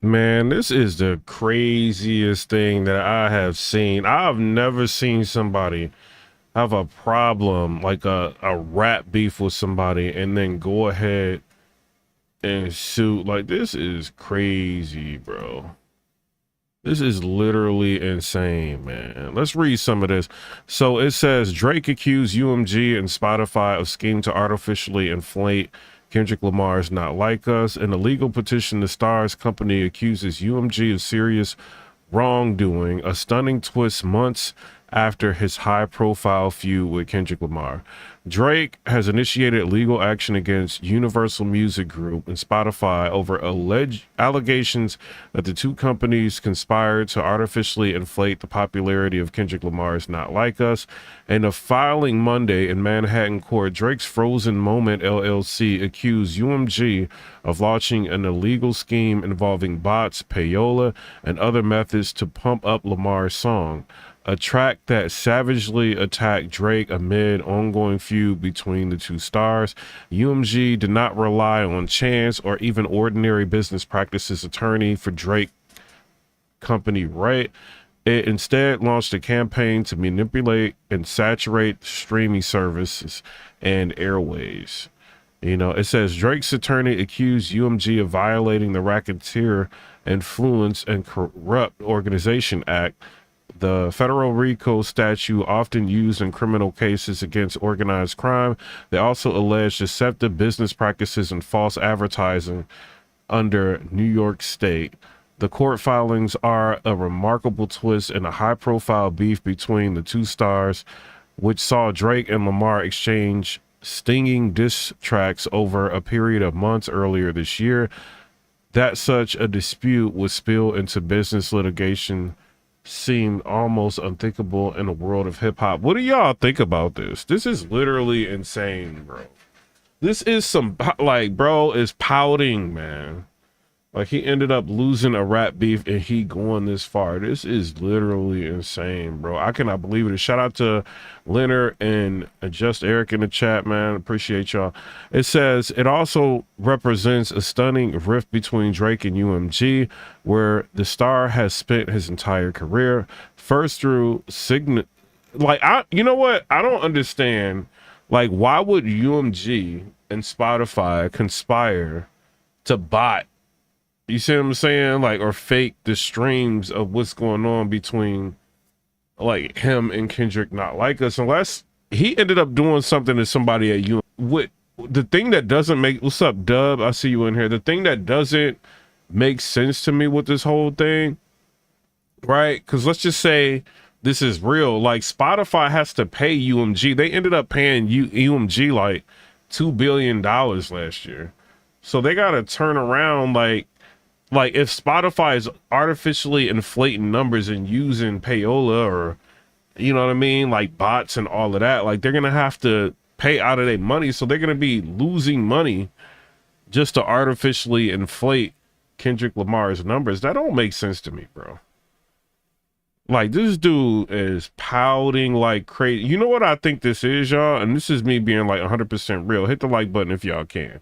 Man, this is the craziest thing that I have seen. I've never seen somebody have a problem like a rap beef with somebody and then go ahead and sue. Like, this is crazy, bro. This is literally insane, man. Let's read some of this. So it says Drake accused UMG and Spotify of scheme to artificially inflate Kendrick Lamar's Not Like Us. In a legal petition, the Stars company accuses UMG of serious wrongdoing, a stunning twist months after his high-profile feud with Kendrick Lamar. Drake has initiated legal action against Universal Music Group and Spotify over alleged allegations that the two companies conspired to artificially inflate the popularity of Kendrick Lamar's Not Like Us. In a filing Monday in Manhattan court, Drake's Frozen Moment LLC accused UMG of launching an illegal scheme involving bots, payola, and other methods to pump up Lamar's song, a track that savagely attacked Drake amid ongoing feud between the two stars. UMG did not rely on chance or even ordinary business practices. Attorney for Drake company, right? It instead launched a campaign to manipulate and saturate streaming services and airways. You know, it says Drake's attorney accused UMG of violating the Racketeer Influence and Corrupt Organization Act, the federal RICO statute often used in criminal cases against organized crime. They also allege deceptive business practices and false advertising under New York State. The court filings are a remarkable twist in a high-profile beef between the two stars, which saw Drake and Lamar exchange stinging diss tracks over a period of months earlier this year. That such a dispute would spill into business litigation seemed almost unthinkable in a world of hip-hop. What do y'all think about this? This is literally insane, bro. This is some, like, bro is pouting, man. Like, he ended up losing a rap beef and he going this far. This is literally insane, bro. I cannot believe it. Shout out to Leonard and Just Eric in the chat, man. Appreciate y'all. It says it also represents a stunning rift between Drake and UMG, where the star has spent his entire career. First through you know what? I don't understand. Like, why would UMG and Spotify conspire to bot, you see what I'm saying? Like, or fake the streams of what's going on between like him and Kendrick Not Like Us, unless he ended up doing something to somebody at you. What the thing that doesn't make, what's up, Dub? I see you in here. The thing that doesn't make sense to me with this whole thing, right? Because let's just say this is real. Like, Spotify has to pay UMG. They ended up paying UMG like $2 billion last year. So they got to turn around like if Spotify is artificially inflating numbers and using payola, or, you know what I mean, like bots and all of that, like they're going to have to pay out of their money. So they're going to be losing money just to artificially inflate Kendrick Lamar's numbers. That don't make sense to me, bro. Like, this dude is pouting like crazy. You know what I think this is, y'all? And this is me being like 100% real. Hit the like button if y'all can.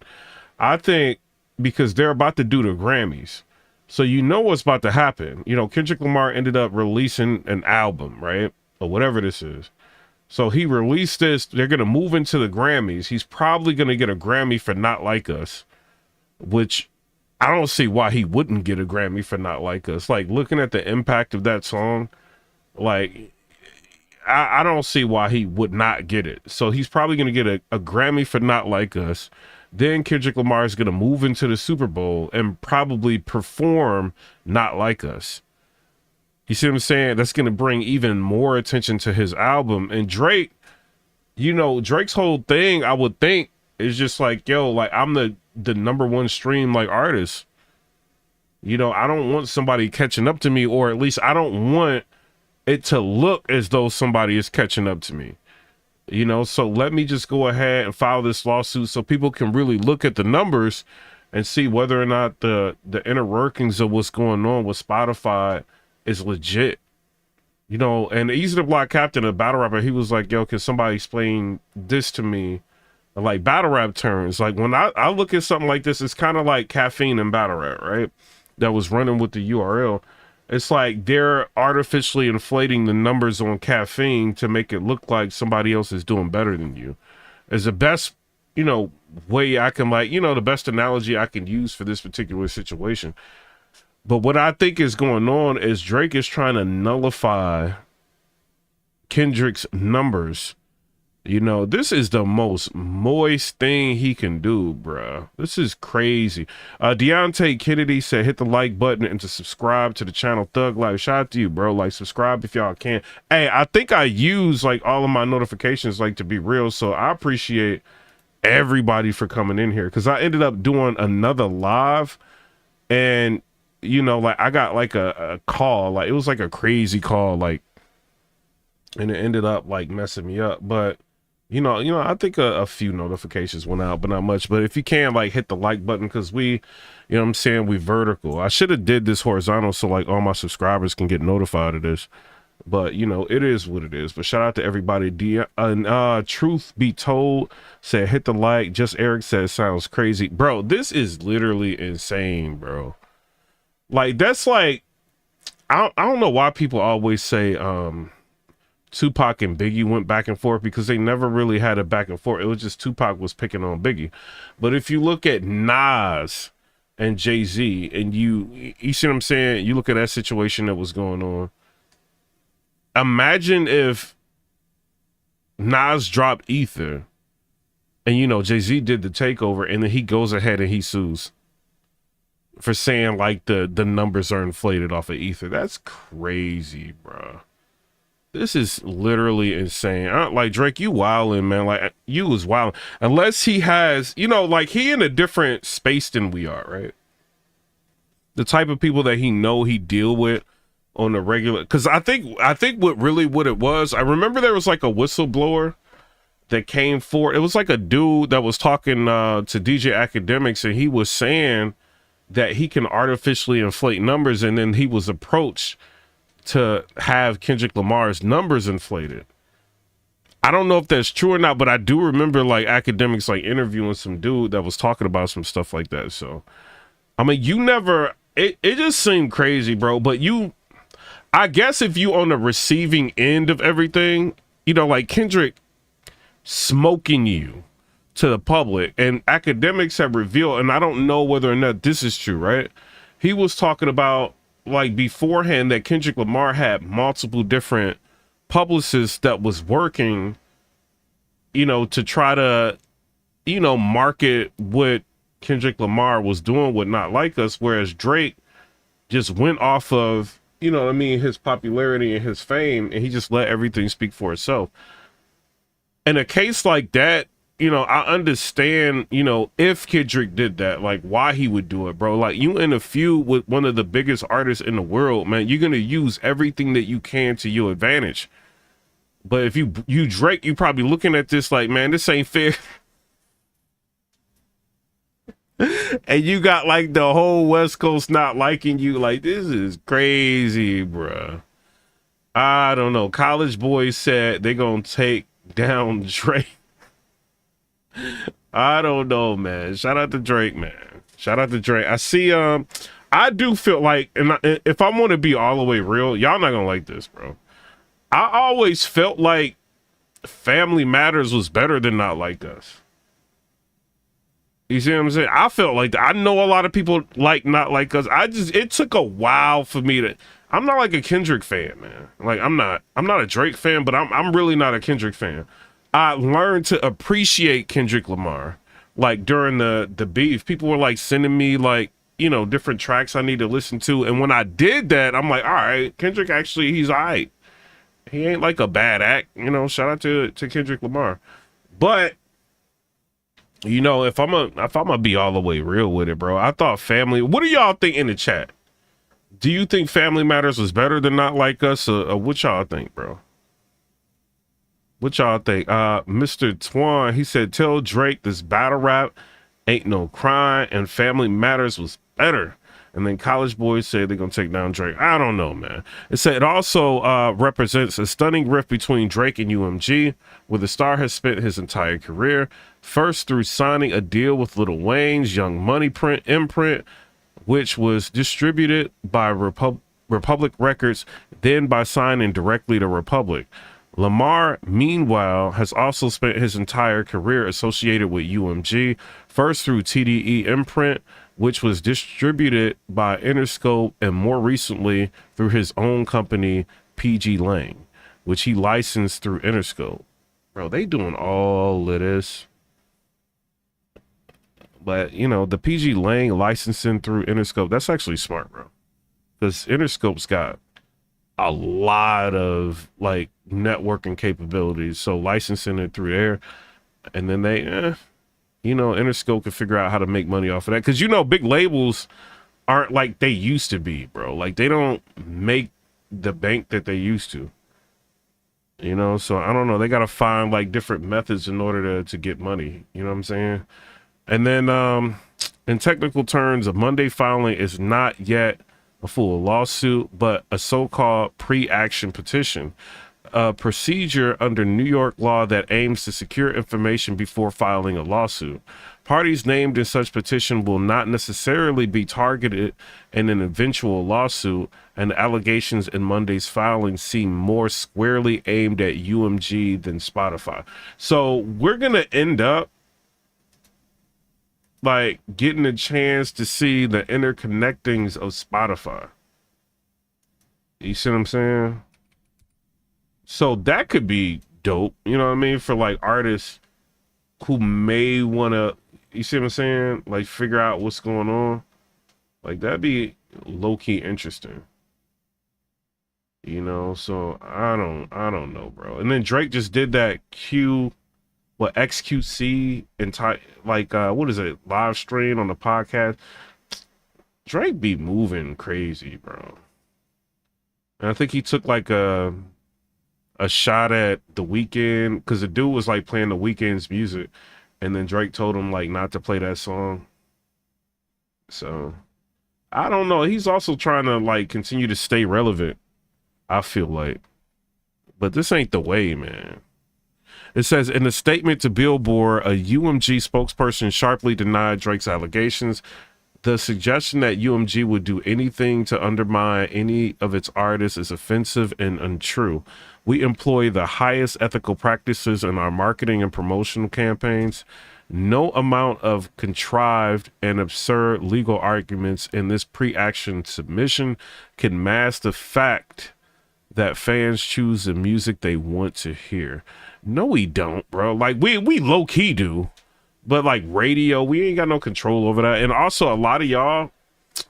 I think because they're about to do the Grammys. So you know what's about to happen. You know, Kendrick Lamar ended up releasing an album, right? Or whatever this is. So he released this. They're going to move into the Grammys. He's probably going to get a Grammy for Not Like Us, which I don't see why he wouldn't get a Grammy for Not Like Us. Like, looking at the impact of that song, like, I don't see why he would not get it. So he's probably going to get a Grammy for Not Like Us. Then Kendrick Lamar is going to move into the Super Bowl and probably perform Not Like Us. You see what I'm saying? That's going to bring even more attention to his album. And Drake, you know, Drake's whole thing, I would think, is just like, yo, like, I'm the number one stream, like, artist. You know, I don't want somebody catching up to me, or at least I don't want it to look as though somebody is catching up to me. You know, so let me just go ahead and file this lawsuit so people can really look at the numbers and see whether or not the inner workings of what's going on with Spotify is legit. You know, and Easy to Block Captain, a battle rapper, he was like, yo, can somebody explain this to me? Like, battle rap terms. Like, when I look at something like this, it's kind of like caffeine and battle rap, right? that was running with the URL. It's like they're artificially inflating the numbers on caffeine to make it look like somebody else is doing better than you. Is the best, way I can the best analogy I can use for this particular situation. But what I think is going on is Drake is trying to nullify Kendrick's numbers. This is the most moist thing he can do, bruh. This is crazy. Deontay Kennedy said, hit the like button and to subscribe to the channel. Thug Life, shout out to you, bro. Like, subscribe if y'all can. Hey, I think I use all of my notifications to be real, so I appreciate everybody for coming in here, because I ended up doing another live, and I got a call, it was a crazy call, and it ended up messing me up. But I think a few notifications went out, but not much. But if you can, hit the like button, because we, what I'm saying, we vertical. I should have did this horizontal so all my subscribers can get notified of this. But it is what it is. But shout out to everybody. Truth be told said, hit the like. Just Eric said, sounds crazy, bro. This is literally insane, bro. That's I don't know why people always say Tupac and Biggie went back and forth, because they never really had a back and forth. It was just Tupac was picking on Biggie. But if you look at Nas and Jay-Z, and you see what I'm saying, you look at that situation that was going on. Imagine if Nas dropped Ether and Jay-Z did the takeover, and then he goes ahead and he sues for saying the numbers are inflated off of Ether. That's crazy, bro. This is literally insane. Drake, you wildin', man. You was wildin'. Unless he has, he in a different space than we are, right? The type of people that he deal with on the regular. Because I think what it was, I remember there was a whistleblower that came forward. It was a dude that was talking to DJ Academics, and he was saying that he can artificially inflate numbers, and then he was approached to have Kendrick Lamar's numbers inflated. I don't know if that's true or not, but I do remember Academics interviewing some dude that was talking about some stuff like that. So, I mean, it just seemed crazy, bro. But I guess if you on the receiving end of everything, Kendrick smoking you to the public, and Academics have revealed, and I don't know whether or not this is true, right? He was talking about beforehand that Kendrick Lamar had multiple different publicists that was working, to try to, market what Kendrick Lamar was doing with Not Like Us, whereas Drake just went off of, his popularity and his fame, and he just let everything speak for itself. In a case like that, I understand, if Kendrick did that, why he would do it, bro. You in a feud with one of the biggest artists in the world, man, you're going to use everything that you can to your advantage. But if you Drake, you probably looking at this man, this ain't fair. And you got the whole West Coast not liking you. This is crazy, bro. I don't know. College Boys said they're going to take down Drake. I don't know, man. Shout out to Drake, man. Shout out to Drake. I see, I do feel and if I want to be all the way real, y'all not gonna like this, bro. I always felt like Family Matters was better than Not Like Us. You see what I'm saying? I felt I know a lot of people Not Like Us. It took a while for me to. I'm not a Kendrick fan, man. I'm not a Drake fan, but I'm really not a Kendrick fan. I learned to appreciate Kendrick Lamar. During the beef, people were sending me different tracks I need to listen to. And when I did that, I'm all right, Kendrick actually, he's all right. He ain't a bad act, shout out to Kendrick Lamar. But, if I'm gonna be all the way real with it, bro, I thought what do y'all think in the chat? Do you think Family Matters was better than Not Like Us, or what y'all think, bro? What y'all think? Mr. Twan, he said, tell Drake this battle rap ain't no crime and Family Matters was better. And then College Boys said they're going to take down Drake. I don't know, man. It said it also represents a stunning rift between Drake and UMG, where the star has spent his entire career, first through signing a deal with Lil Wayne's Young Money imprint, which was distributed by Republic Records, then by signing directly to Republic. Lamar, meanwhile, has also spent his entire career associated with UMG, first through TDE Imprint, which was distributed by Interscope, and more recently through his own company, PG Lang, which he licensed through Interscope. Bro, they doing all of this. But, you know, the PG Lang licensing through Interscope, that's actually smart, bro. Because Interscope's got a lot of, like, networking capabilities. So licensing it through there, and then they, you know, Interscope can figure out how to make money off of that. Because, you know, big labels aren't like they used to be, bro. Like, they don't make the bank that they used to. You know, so I don't know. They got to find, like, different methods in order to get money. You know what I'm saying? And then in technical terms, a Monday filing is not yet a full lawsuit, but a so-called pre-action petition, a procedure under New York law that aims to secure information before filing a lawsuit. Parties named in such petition will not necessarily be targeted in an eventual lawsuit, and the allegations in Monday's filing seem more squarely aimed at UMG than Spotify. So we're going to end up like getting a chance to see the interconnectings of Spotify. You see what I'm saying? So that could be dope, you know what I mean? For like artists who may want to, you see what I'm saying? Like figure out what's going on. Like that'd be low-key interesting. You know, so I don't know, bro. And then Drake just did that XQC entire, like what is it, live stream on the podcast. Drake be moving crazy, bro. And I think he took like a shot at The Weeknd, because the dude was like playing The Weeknd's music, and then Drake told him like not to play that song. So I don't know. He's also trying to like continue to stay relevant, I feel like. But this ain't the way, man. It says in a statement to Billboard, a UMG spokesperson sharply denied Drake's allegations. The suggestion that UMG would do anything to undermine any of its artists is offensive and untrue. We employ the highest ethical practices in our marketing and promotional campaigns. No amount of contrived and absurd legal arguments in this pre-action submission can mask the fact that fans choose the music they want to hear. No, we don't, bro. Like we low key do, but like radio, we ain't got no control over that. And also a lot of y'all,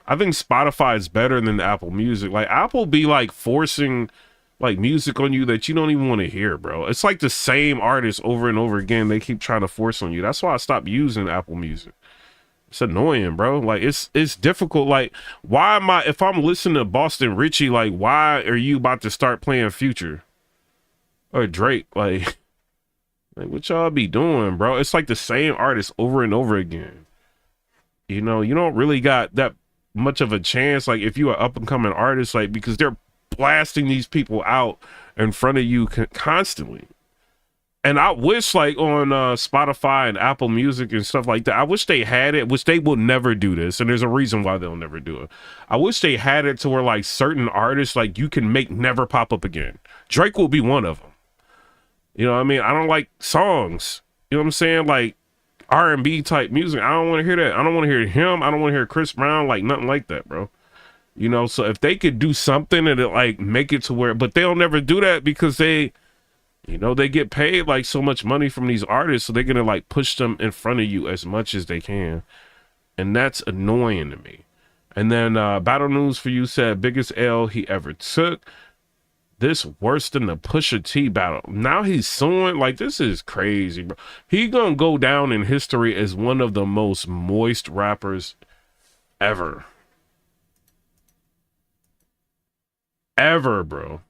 I think Spotify is better than Apple Music. Like Apple be like forcing like music on you that you don't even want to hear, bro. It's like the same artist over and over again. They keep trying to force on you. That's why I stopped using Apple Music. It's annoying, bro. Like it's difficult. Like why am I, if I'm listening to Boston Richie, like why are you about to start playing Future or Drake? Like what y'all be doing, bro? It's like the same artist over and over again. You know, you don't really got that much of a chance. Like if you are up and coming artist, like because they're blasting these people out in front of you constantly. And I wish like on Spotify and Apple Music and stuff like that, I wish they had it, which they will never do this. And there's a reason why they'll never do it. I wish they had it to where like certain artists, like you can make never pop up again. Drake will be one of them. You know what I mean? I don't like songs. You know what I'm saying? Like R&B type music. I don't want to hear that. I don't want to hear him. I don't want to hear Chris Brown, like nothing like that, bro. You know, so if they could do something and it like make it to where, but they'll never do that because they, you know, they get paid like so much money from these artists. So they're going to like push them in front of you as much as they can. And that's annoying to me. And then Battle News for You said biggest L he ever took. This worse than the Pusha T battle. Now he's suing. Like, this is crazy, bro. He gonna go down in history as one of the most moist rappers ever. Ever, bro.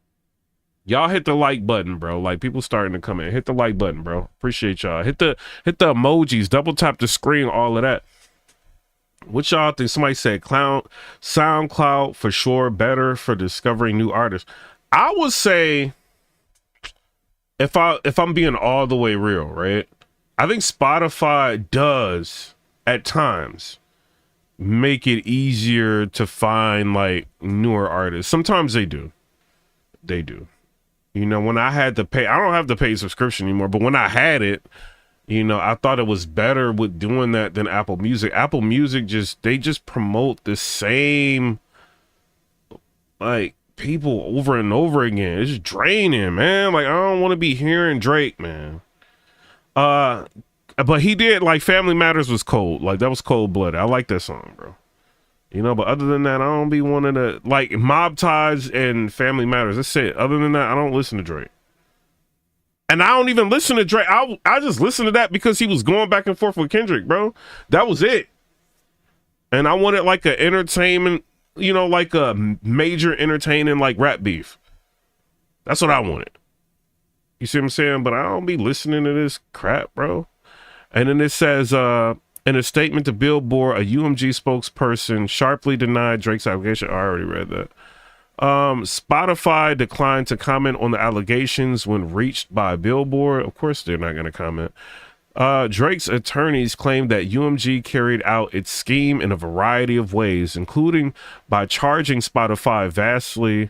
Y'all hit the like button, bro. Like, people starting to come in. Hit the like button, bro. Appreciate y'all. Hit the emojis. Double tap the screen, all of that. What y'all think? Somebody said SoundCloud for sure better for discovering new artists. I would say, if I'm being all the way real, right? I think Spotify does at times make it easier to find like newer artists. Sometimes they do. They do. You know, when I had to pay, I don't have the paid subscription anymore, but when I had it, you know, I thought it was better with doing that than Apple Music. Apple Music they just promote the same like people over and over again. It's just draining, man. Like, I don't want to be hearing Drake, man. But he did, like, Family Matters was cold. Like, that was cold-blooded. I like that song, bro. You know, but other than that, I don't be wanting to, like, Mob Ties and Family Matters. That's it. Other than that, I don't listen to Drake. And I don't even listen to Drake. I just listened to that because he was going back and forth with Kendrick, bro. That was it. And I wanted, like, an entertainment, you know, like a major entertaining, like, rap beef. That's what I wanted. You see what I'm saying? But I don't be listening to this crap, bro. And then it says, in a statement to Billboard, a UMG spokesperson sharply denied Drake's allegation. I already read that. Spotify declined to comment on the allegations when reached by Billboard. Of course, they're not going to comment. Drake's attorneys claimed that UMG carried out its scheme in a variety of ways, including by charging Spotify vastly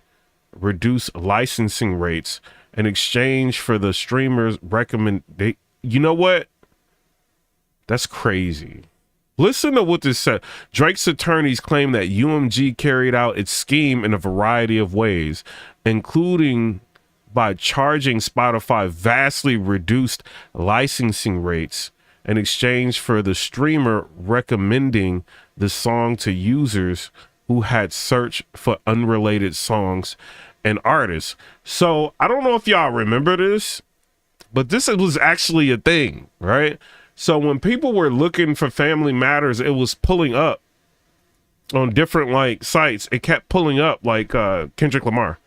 reduced licensing rates in exchange for the streamer's recommendation. You know what? That's crazy. Listen to what this said. Drake's attorneys claim that UMG carried out its scheme in a variety of ways, including by charging Spotify vastly reduced licensing rates in exchange for the streamer recommending the song to users who had searched for unrelated songs and artists. So I don't know if y'all remember this, but this was actually a thing, right? So when people were looking for Family Matters, it was pulling up on different like sites. It kept pulling up like Kendrick Lamar.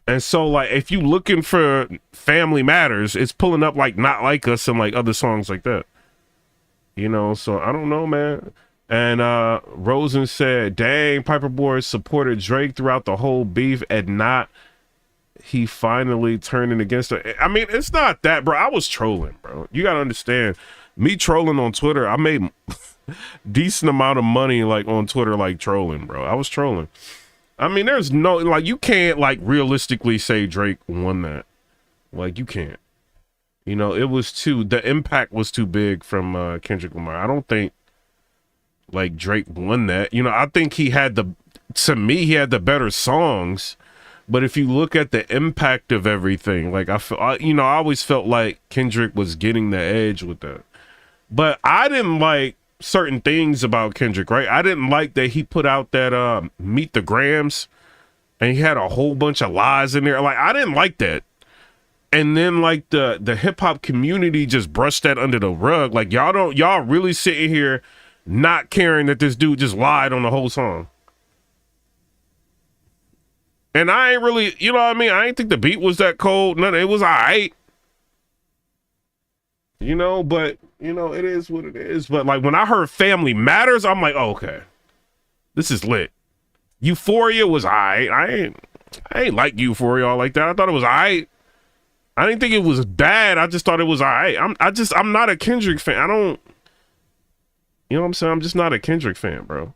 And so like if you looking for Family Matters, it's pulling up like Not Like Us and like other songs like that. You know, so I don't know, man. And Rosen said, dang, Piper Boy supported Drake throughout the whole beef and not he finally turning against her. I mean, it's not that, bro. I was trolling, bro. You gotta understand, me trolling on Twitter, I made decent amount of money like on Twitter, like trolling, bro. I was trolling. I mean, there's no, like, you can't like realistically say Drake won that. Like, you can't. You know, it was the impact was too big from Kendrick Lamar. I don't think like Drake won that. You know, I think he had to me, he had the better songs. But if you look at the impact of everything, like I always felt like Kendrick was getting the edge with that. But I didn't like certain things about Kendrick, right? I didn't like that he put out that Meet the Grams and he had a whole bunch of lies in there. Like, I didn't like that. And then like the hip hop community just brushed that under the rug. Like, y'all really sitting here not caring that this dude just lied on the whole song. And I ain't really, you know what I mean? I ain't think the beat was that cold. None. It was all right. You know, but, you know, it is what it is. But, like, when I heard Family Matters, I'm like, oh, okay. This is lit. Euphoria was all right. I ain't like Euphoria all like that. I thought it was all right. I didn't think it was bad. I just thought it was all right. I'm not a Kendrick fan. You know what I'm saying? I'm just not a Kendrick fan, bro.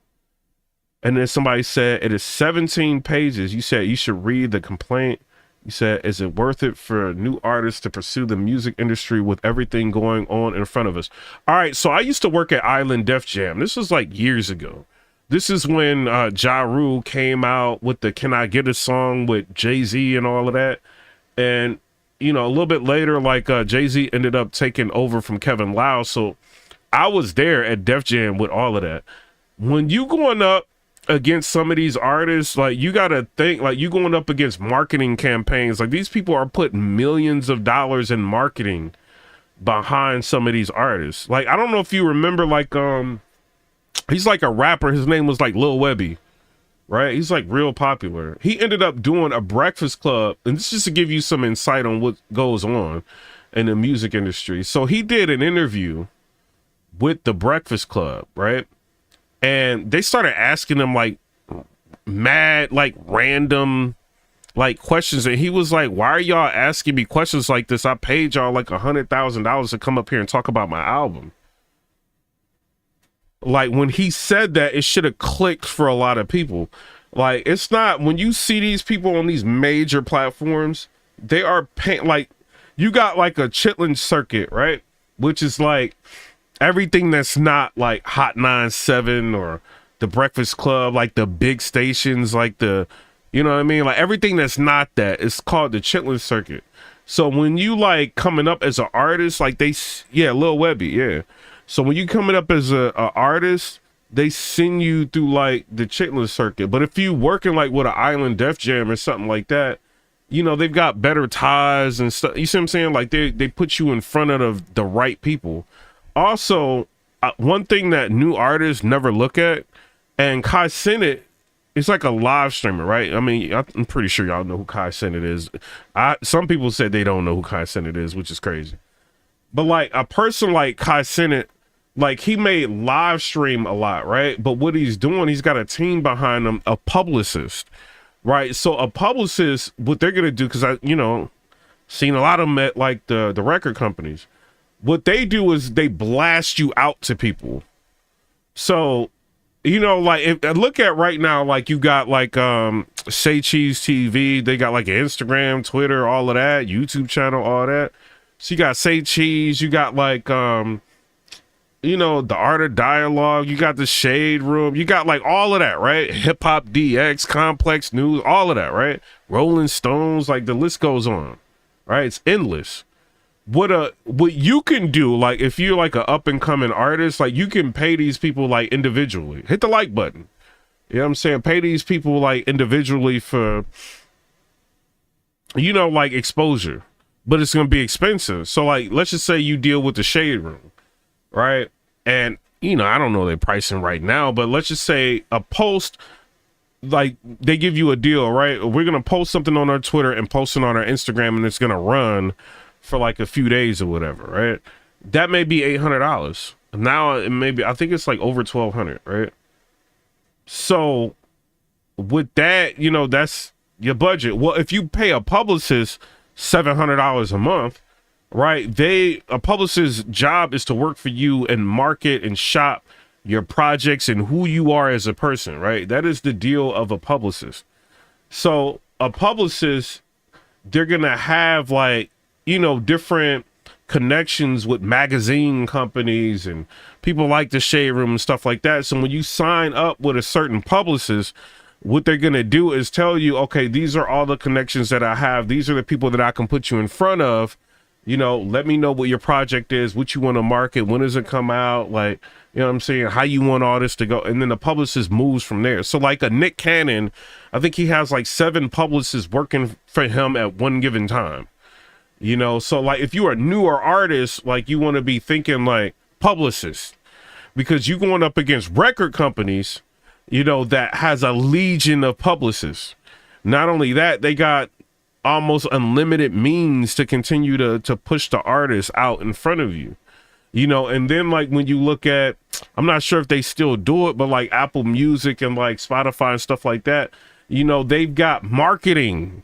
And then somebody said, it is 17 pages. You said you should read the complaint. You said, is it worth it for new artists to pursue the music industry with everything going on in front of us? All right, so I used to work at Island Def Jam. This was like years ago. This is when Ja Rule came out with the Can I Get a Song with Jay-Z and all of that. And, you know, a little bit later, like Jay-Z ended up taking over from Kevin Lau. So I was there at Def Jam with all of that. When you going up against some of these artists, like, you gotta think, like, you going up against marketing campaigns. Like, these people are putting millions of dollars in marketing behind some of these artists. Like, I don't know if you remember, like, he's like a rapper. His name was like Lil Webby, right? He's like real popular. He ended up doing a Breakfast Club, and this is just to give you some insight on what goes on in the music industry. So he did an interview with the Breakfast Club, right? And they started asking him like mad, like random, like questions. And he was like, why are y'all asking me questions like this? I paid y'all like $100,000 to come up here and talk about my album. Like when he said that, it should have clicked for a lot of people. Like it's not, when you see these people on these major platforms, they are paying, like you got like a Chitlin circuit, right? Which is like everything that's not like Hot 97 or the Breakfast Club, like the big stations, like the, you know what I mean? Like everything that's not that is called the Chitlin circuit. So when you like coming up as an artist, like Lil Webby, yeah. So when you coming up as a artist, they send you through like the Chitlin circuit. But if you working like with an Island Def Jam or something like that, you know, they've got better ties and stuff. You see what I'm saying? Like they put you in front of the right people. Also, one thing that new artists never look at, and Kai Cenat is like a live streamer, right? I mean, I'm pretty sure y'all know who Kai Cenat is. Some people said they don't know who Kai Cenat is, which is crazy. But like a person like Kai Cenat, like he may live stream a lot, right? But what he's doing, he's got a team behind him, a publicist, right? So a publicist, what they're gonna do, because I, you know, seen a lot of them at like the record companies. What they do is they blast you out to people. So, you know, like if I look at right now, like you got like Say Cheese TV, they got like Instagram, Twitter, all of that, YouTube channel, all that. So you got Say Cheese, you got like you know, the Art of Dialogue, you got the Shade Room, you got like all of that, right? Hip Hop DX, Complex News, all of that, right? Rolling Stones, like the list goes on, right? It's endless. What you can do, like if you're like an up and coming artist, like you can pay these people like individually. Hit the like button. You know what I'm saying? Pay these people like individually for, you know, like exposure, but it's gonna be expensive. So like, let's just say you deal with the Shade Room, right? And you know, I don't know their pricing right now, but let's just say a post, like they give you a deal, right? We're gonna post something on our Twitter and post it on our Instagram, and it's gonna run for like a few days or whatever, right? That may be $800. Now it may be, I think it's like over 1,200, right? So with that, you know, that's your budget. Well, if you pay a publicist $700 a month, right? A publicist's job is to work for you and market and shop your projects and who you are as a person, right? That is the deal of a publicist. So a publicist, they're gonna have like, you know, different connections with magazine companies and people like the Shade Room and stuff like that. So when you sign up with a certain publicist, what they're going to do is tell you, okay, these are all the connections that I have. These are the people that I can put you in front of. You know, let me know what your project is, what you want to market, when does it come out? Like, you know what I'm saying? How you want all this to go. And then the publicist moves from there. So like a Nick Cannon, I think he has like 7 publicists working for him at one given time. You know, so like if you're a newer artist, like you want to be thinking like publicists, because you're going up against record companies, you know, that has a legion of publicists. Not only that, they got almost unlimited means to continue to push the artist out in front of you, you know. And then like when you look at, I'm not sure if they still do it, but like Apple Music and like Spotify and stuff like that, you know, they've got marketing.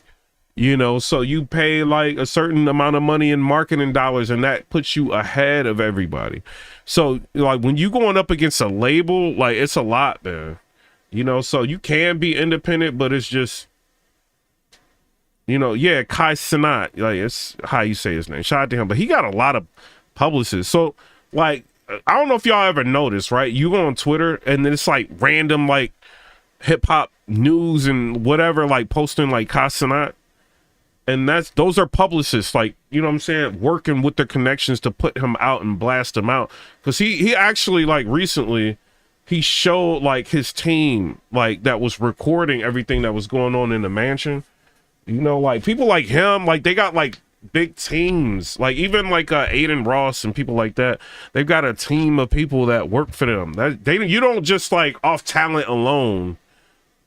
You know, so you pay like a certain amount of money in marketing dollars, and that puts you ahead of everybody. So like when you going up against a label, like it's a lot, man. You know, so you can be independent, but it's just, you know, yeah, Kai Cenat, like it's how you say his name. Shout out to him, but he got a lot of publicists. So like, I don't know if y'all ever noticed, right? You go on Twitter and then it's like random like hip hop news and whatever, like posting like Kai Cenat. And those are publicists, like, you know what I'm saying, working with their connections to put him out and blast him out. Because he actually, like, recently, he showed, like, his team, like, that was recording everything that was going on in the mansion. You know, like, people like him, like, they got, like, big teams. Like, even, like, Aiden Ross and people like that, they've got a team of people that work for them. You don't just, like, off talent alone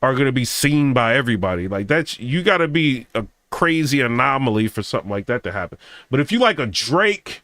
are going to be seen by everybody. Like, you got to be a crazy anomaly for something like that to happen. But if you like a Drake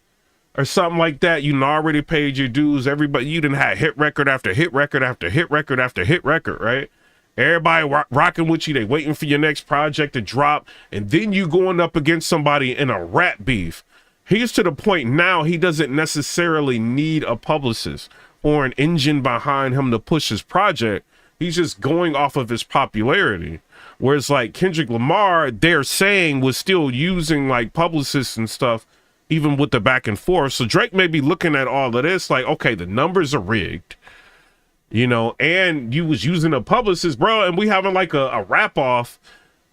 or something like that, you already paid your dues. Everybody, you done had hit record after hit record after hit record after hit record, right? Everybody rocking with you. They waiting for your next project to drop, and then you going up against somebody in a rap beef. He's to the point now he doesn't necessarily need a publicist. or an engine behind him to push his project. He's just going off of his popularity. Whereas like Kendrick Lamar, they're saying was still using like publicists and stuff, even with the back and forth. So Drake may be looking at all of this like, okay, the numbers are rigged, you know, and you was using a publicist, bro, and we having like a rap off.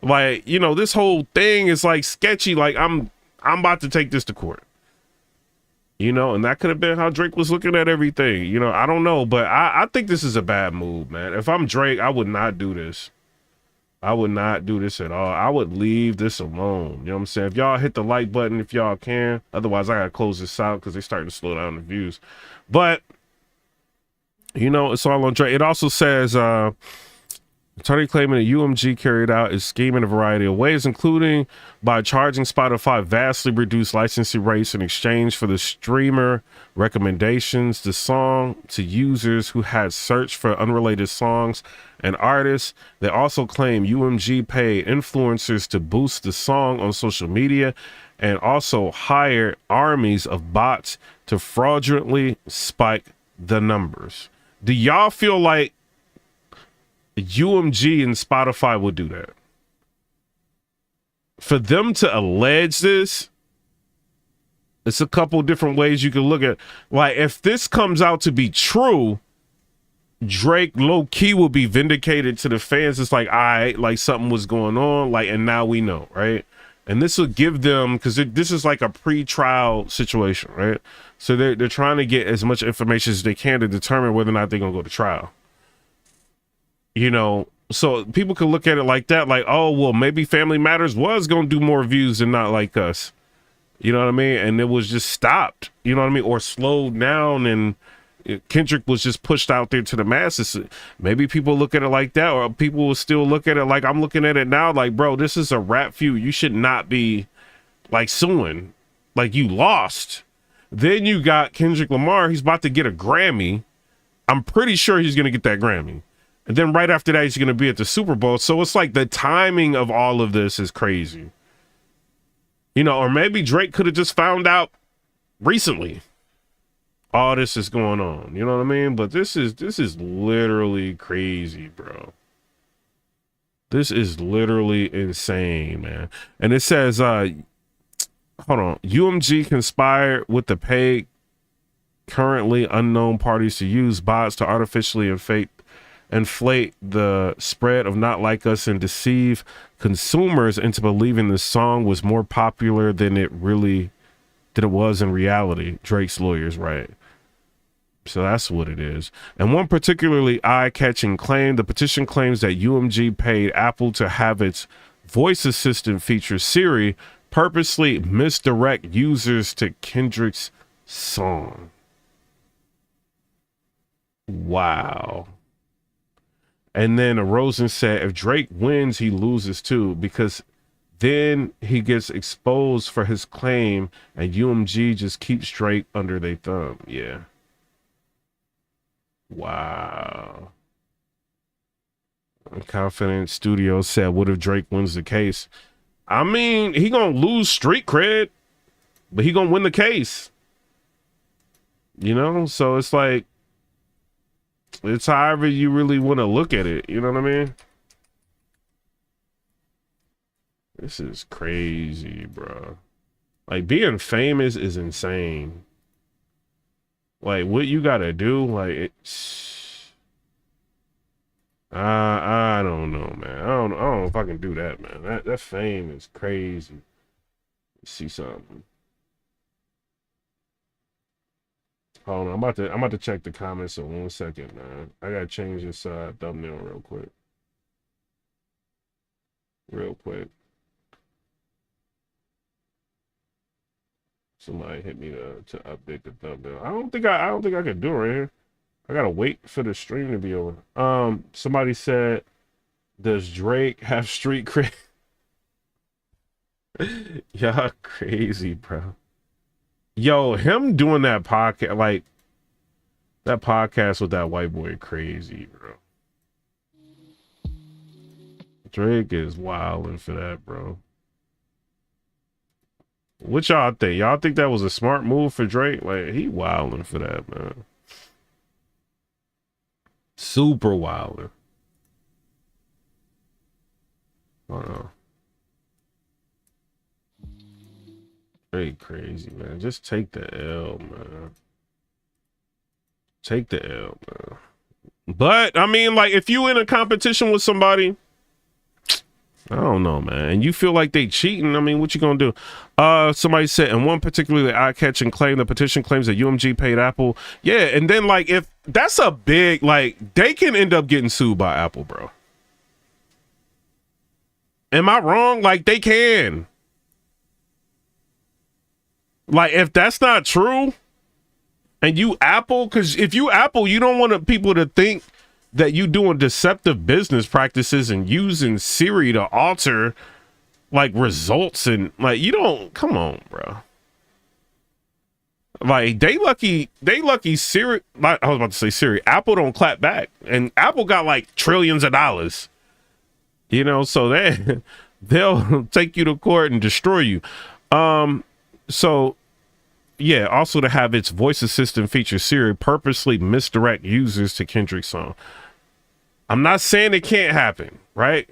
Like, you know, this whole thing is like sketchy. Like I'm about to take this to court. You know, and that could have been how Drake was looking at everything. You know, I don't know, but I think this is a bad move, man. If I'm Drake, I would not do this. I would not do this at all. I would leave this alone. You know what I'm saying? If y'all hit the like button, if y'all can. Otherwise, I got to close this out because they're starting to slow down the views. But, you know, it's all on Drake. It also says, attorney claiming that UMG carried out its scheme in a variety of ways, including by charging Spotify vastly reduced licensing rates in exchange for the streamer recommendations, the song to users who had searched for unrelated songs and artists. They also claim UMG paid influencers to boost the song on social media and also hired armies of bots to fraudulently spike the numbers. Do y'all feel like UMG and Spotify would do that? For them to allege this, it's a couple different ways you can look at. Like, if this comes out to be true, Drake low key will be vindicated to the fans. It's like, all right, like something was going on, like, and now we know, right? And this will give them, because this is like a pre-trial situation, right? So they're trying to get as much information as they can to determine whether or not they're gonna go to trial. You know, so people could look at it like that, like, oh, well, maybe Family Matters was going to do more views than Not Like Us. You know what I mean? And it was just stopped, you know what I mean? Or slowed down, and Kendrick was just pushed out there to the masses. Maybe people look at it like that, or people will still look at it like I'm looking at it now, like, bro, this is a rap feud. You should not be like suing. Like, you lost. Then you got Kendrick Lamar. He's about to get a Grammy. I'm pretty sure he's going to get that Grammy. And then right after that, he's going to be at the Super Bowl. So it's like the timing of all of this is crazy. You know, or maybe Drake could have just found out recently all this is going on. You know what I mean? But this is literally crazy, bro. This is literally insane, man. And it says, hold on. UMG conspired with the paid currently unknown parties to use bots to artificially inflate the spread of Not Like Us and deceive consumers into believing the song was more popular than it was in reality. Drake's lawyers, right? So that's what it is. And one particularly eye-catching claim, the petition claims that UMG paid Apple to have its voice assistant feature Siri purposely misdirect users to Kendrick's song. Wow. And then Rosen said, if Drake wins, he loses too, because then he gets exposed for his claim and UMG just keeps Drake under their thumb. Yeah. Wow. Confident Studio said, what if Drake wins the case? I mean, he gonna lose street cred, but he gonna win the case. You know? So it's like, it's however you really want to look at it. You know what I mean? This is crazy, bro. Like, being famous is insane. Like, what you gotta do, like, it's... I don't know, man. I don't know if I can do that, man. That fame is crazy. Let's see something. Hold on, I'm about to check the comments in 1 second, man. I gotta change this thumbnail real quick. Somebody hit me to update the thumbnail. I don't think I can do it right here. I gotta wait for the stream to be over. Somebody said, does Drake have street cred? Y'all crazy, bro. Yo, him doing that podcast, like that podcast with that white boy, crazy, bro. Drake is wilding for that, bro. What y'all think? Y'all think that was a smart move for Drake? Like, he wilding for that, man. Super wild. Hold on. Very crazy, man. Just take the L, man. Take the L, man. But I mean, like, if you in a competition with somebody, I don't know, man, and you feel like they cheating, I mean, what you gonna do? Somebody said, in one particularly eye-catching claim, the petition claims that UMG paid Apple. Yeah, and then, like, if that's a big, like, they can end up getting sued by Apple, bro. Am I wrong? Like, they can. Like, if that's not true, and you Apple, because if you Apple, you don't want people to think that you doing deceptive business practices and using Siri to alter, like, results, and, like, you don't, come on, bro. Like, they lucky Siri, I was about to say Siri, Apple don't clap back, and Apple got, like, trillions of dollars, you know, so they'll take you to court and destroy you. So yeah, also to have its voice assistant feature Siri purposely misdirect users to Kendrick's song. I'm not saying it can't happen, right?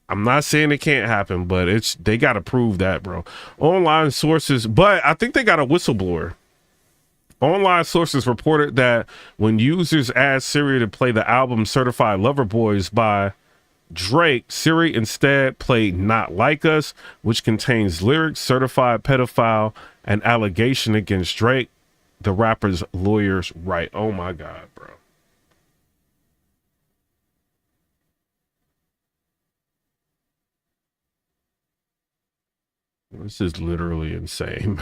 I'm not saying it can't happen, but they got to prove that, bro. Online sources, but I think they got a whistleblower. Online sources reported that when users asked Siri to play the album Certified Lover Boys by Drake, Siri instead played Not Like Us, which contains lyrics, certified pedophile, and allegation against Drake, the rapper's lawyers write. Oh my God, bro. This is literally insane.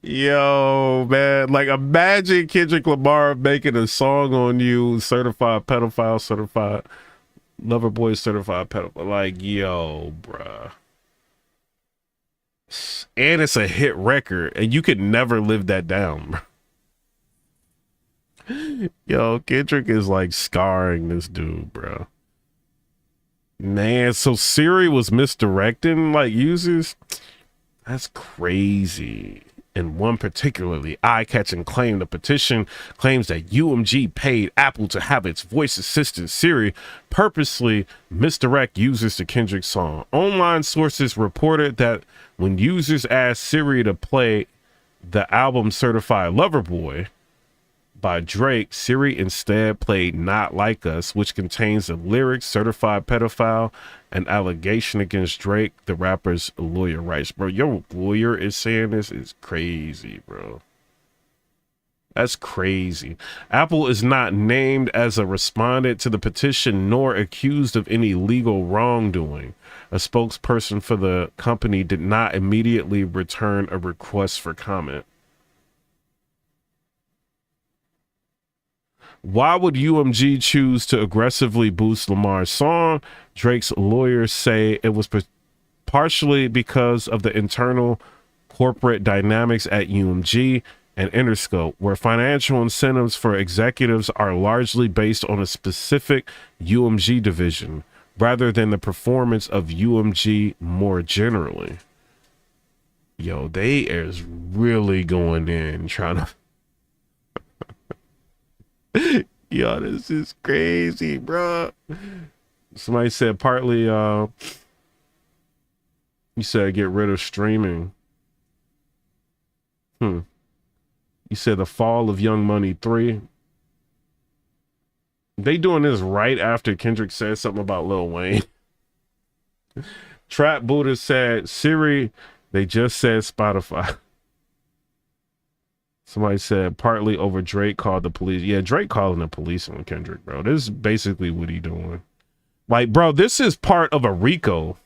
Yo, man, like, imagine Kendrick Lamar making a song on you, certified pedophile, certified lover boy, certified pedophile. Like, yo, bruh. And it's a hit record, and you could never live that down. Yo, Kendrick is like scarring this dude, bro. Man, so Siri was misdirecting like users. That's crazy. In one particularly eye-catching claim, the petition claims that UMG paid Apple to have its voice assistant Siri purposely misdirect users to Kendrick's song. Online sources reported that when users asked Siri to play the album Certified Lover Boy by Drake, Siri instead played Not Like Us, which contains the lyrics Certified Pedophile, an allegation against Drake, the rapper's lawyer writes. Bro, your lawyer is saying this is crazy, bro. That's crazy. Apple is not named as a respondent to the petition nor accused of any legal wrongdoing. A spokesperson for the company did not immediately return a request for comment. Why would UMG choose to aggressively boost Lamar's song? Drake's lawyers say it was partially because of the internal corporate dynamics at UMG and Interscope, where financial incentives for executives are largely based on a specific UMG division rather than the performance of UMG more generally. Yo, they is really going in trying to... Yo, this is crazy, bro. Somebody said partly, you said get rid of streaming. You said the fall of Young Money 3. They doing this right after Kendrick said something about Lil Wayne. Trap Buddha said Siri, they just said Spotify. Somebody said partly over Drake called the police. Yeah, Drake calling the police on Kendrick, bro. This is basically what he doing. Like, bro, this is part of a RICO.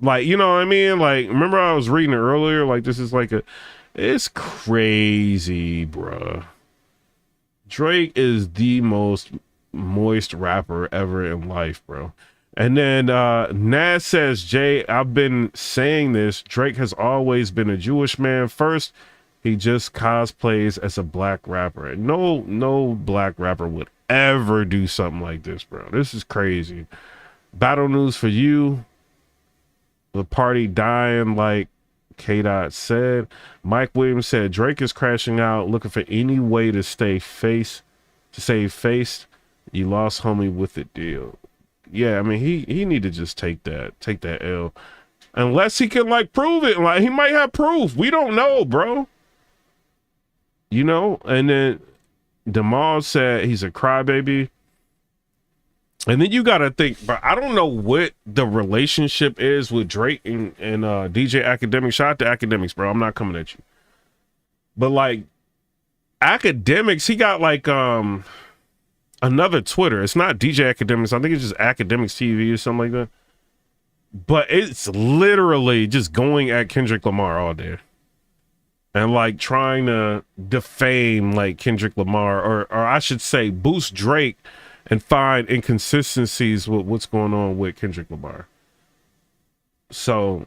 Like, you know what I mean? Like, remember I was reading it earlier? Like, this is like it's crazy, bro. Drake is the most moist rapper ever in life, bro. And then Nas says, Jay, I've been saying this. Drake has always been a Jewish man first. He just cosplays as a black rapper. No black rapper would ever do something like this, bro. This is crazy. Battle news for you. The party dying like K-Dot said. Mike Williams said Drake is crashing out, looking for any way to save face. You lost homie with the deal. Yeah, I mean he need to just take that L. Unless he can like prove it. Like he might have proof. We don't know, bro. You know, and then Demal said he's a crybaby. And then you gotta think, but I don't know what the relationship is with Drake and DJ Academics. Shout out to Academics, bro. I'm not coming at you. But like Academics, he got like another Twitter. It's not DJ Academics. I think it's just Academics TV or something like that. But it's literally just going at Kendrick Lamar all day. And like trying to defame like Kendrick Lamar, or I should say boost Drake and find inconsistencies with what's going on with Kendrick Lamar. So,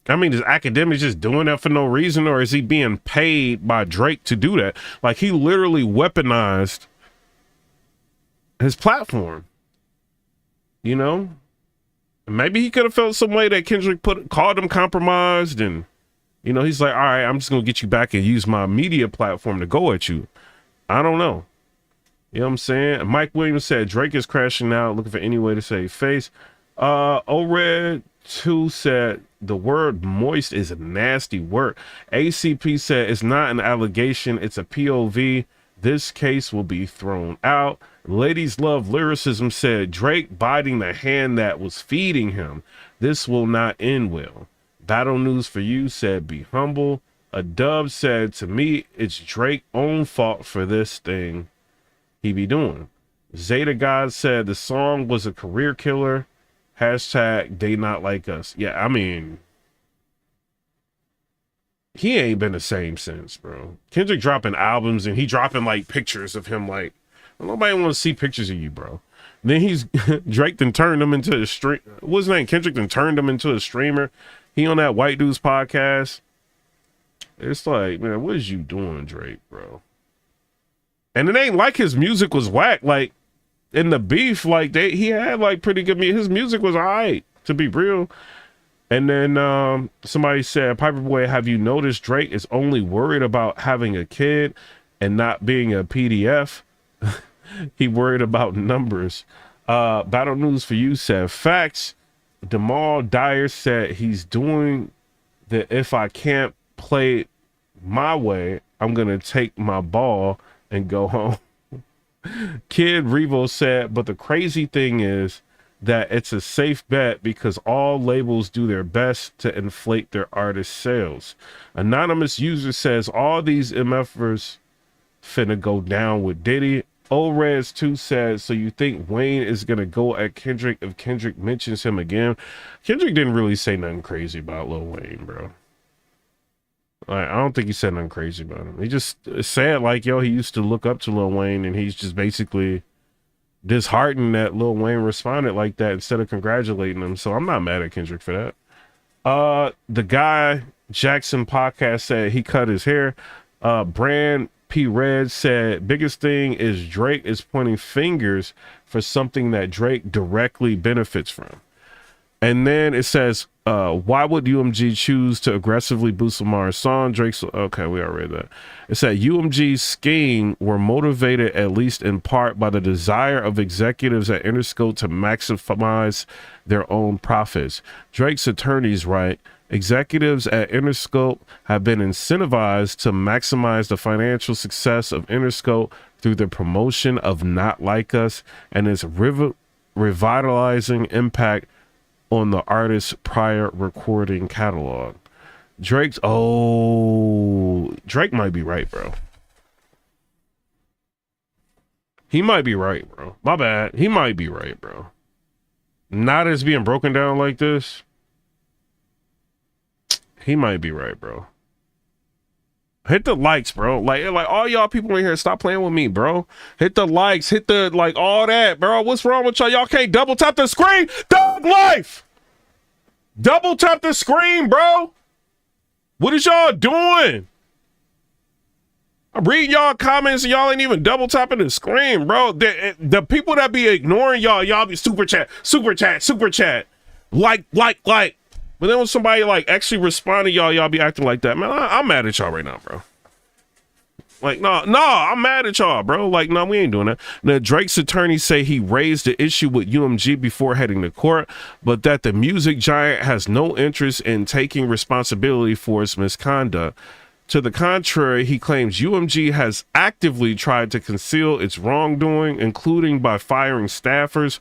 I mean, is Academics just doing that for no reason, or is he being paid by Drake to do that? Like, he literally weaponized his platform, you know? Maybe he could have felt some way that Kendrick called him compromised, and, you know, he's like, all right, I'm just going to get you back and use my media platform to go at you. I don't know. You know what I'm saying? Mike Williams said Drake is crashing out, looking for any way to save face. ORed 2 said the word moist is a nasty word. ACP said it's not an allegation, it's a POV. This case will be thrown out. Ladies Love Lyricism said Drake biting the hand that was feeding him. This will not end well. Battle News for You said be humble. A Dub said to me it's Drake's own fault for this thing he be doing. Zeta God said the song was a career killer. Hashtag they not like us. Yeah, I mean, he ain't been the same since, bro. Kendrick dropping albums and he dropping like pictures of him. Like, nobody want to see pictures of you, bro. Then he's Drake then turned him into a stream. What's his name? Kendrick then turned him into a streamer. He on that white dude's podcast. It's like, man, what is you doing, Drake, bro? And it ain't like his music was whack. Like in the beef, like he had like pretty good music. His music was all right, to be real. And then somebody said, Piperboy, have you noticed Drake is only worried about having a kid and not being a PDF? He worried about numbers. Battle News for You said facts. Demal Dyer said he's doing the if I can't play my way, I'm gonna take my ball and go home. Kid Revo said, but the crazy thing is that it's a safe bet because all labels do their best to inflate their artist sales. Anonymous user says all these MFers finna go down with Diddy. Orez 2 says, so you think Wayne is gonna go at Kendrick if Kendrick mentions him again? Kendrick didn't really say nothing crazy about Lil Wayne, bro. I don't think he said nothing crazy about him. He just said like, yo, he used to look up to Lil Wayne, and he's just basically disheartened that Lil Wayne responded like that instead of congratulating him. So I'm not mad at Kendrick for that. The guy Jackson podcast said he cut his hair. Brand P Red said biggest thing is Drake is pointing fingers for something that Drake directly benefits from. And then it says, why would UMG choose to aggressively boost Lamar's song? Drake's, okay, we already read that. It said UMG's scheme were motivated at least in part by the desire of executives at Interscope to maximize their own profits. Drake's attorneys write, executives at Interscope have been incentivized to maximize the financial success of Interscope through the promotion of Not Like Us and its revitalizing impact on the artist's prior recording catalog. Drake might be right, bro. He might be right, bro. My bad. He might be right, bro. Not as being broken down like this. He might be right, bro. Hit the likes, bro. Like all y'all people in here, stop playing with me, bro. Hit the likes, hit the like all that, bro. What's wrong with y'all? Y'all can't double tap the screen? Dog life! Double tap the screen, bro. What is y'all doing? I'm reading y'all comments and y'all ain't even double tapping the screen, bro. The people that be ignoring y'all be super chat. Like. But then when somebody like actually responded, y'all be acting like that, man. I'm mad at y'all right now, bro. Like, no, I'm mad at y'all, bro. Like, no, we ain't doing that. Now, Drake's attorneys say he raised the issue with UMG before heading to court, but that the music giant has no interest in taking responsibility for its misconduct. To the contrary, he claims UMG has actively tried to conceal its wrongdoing, including by firing staffers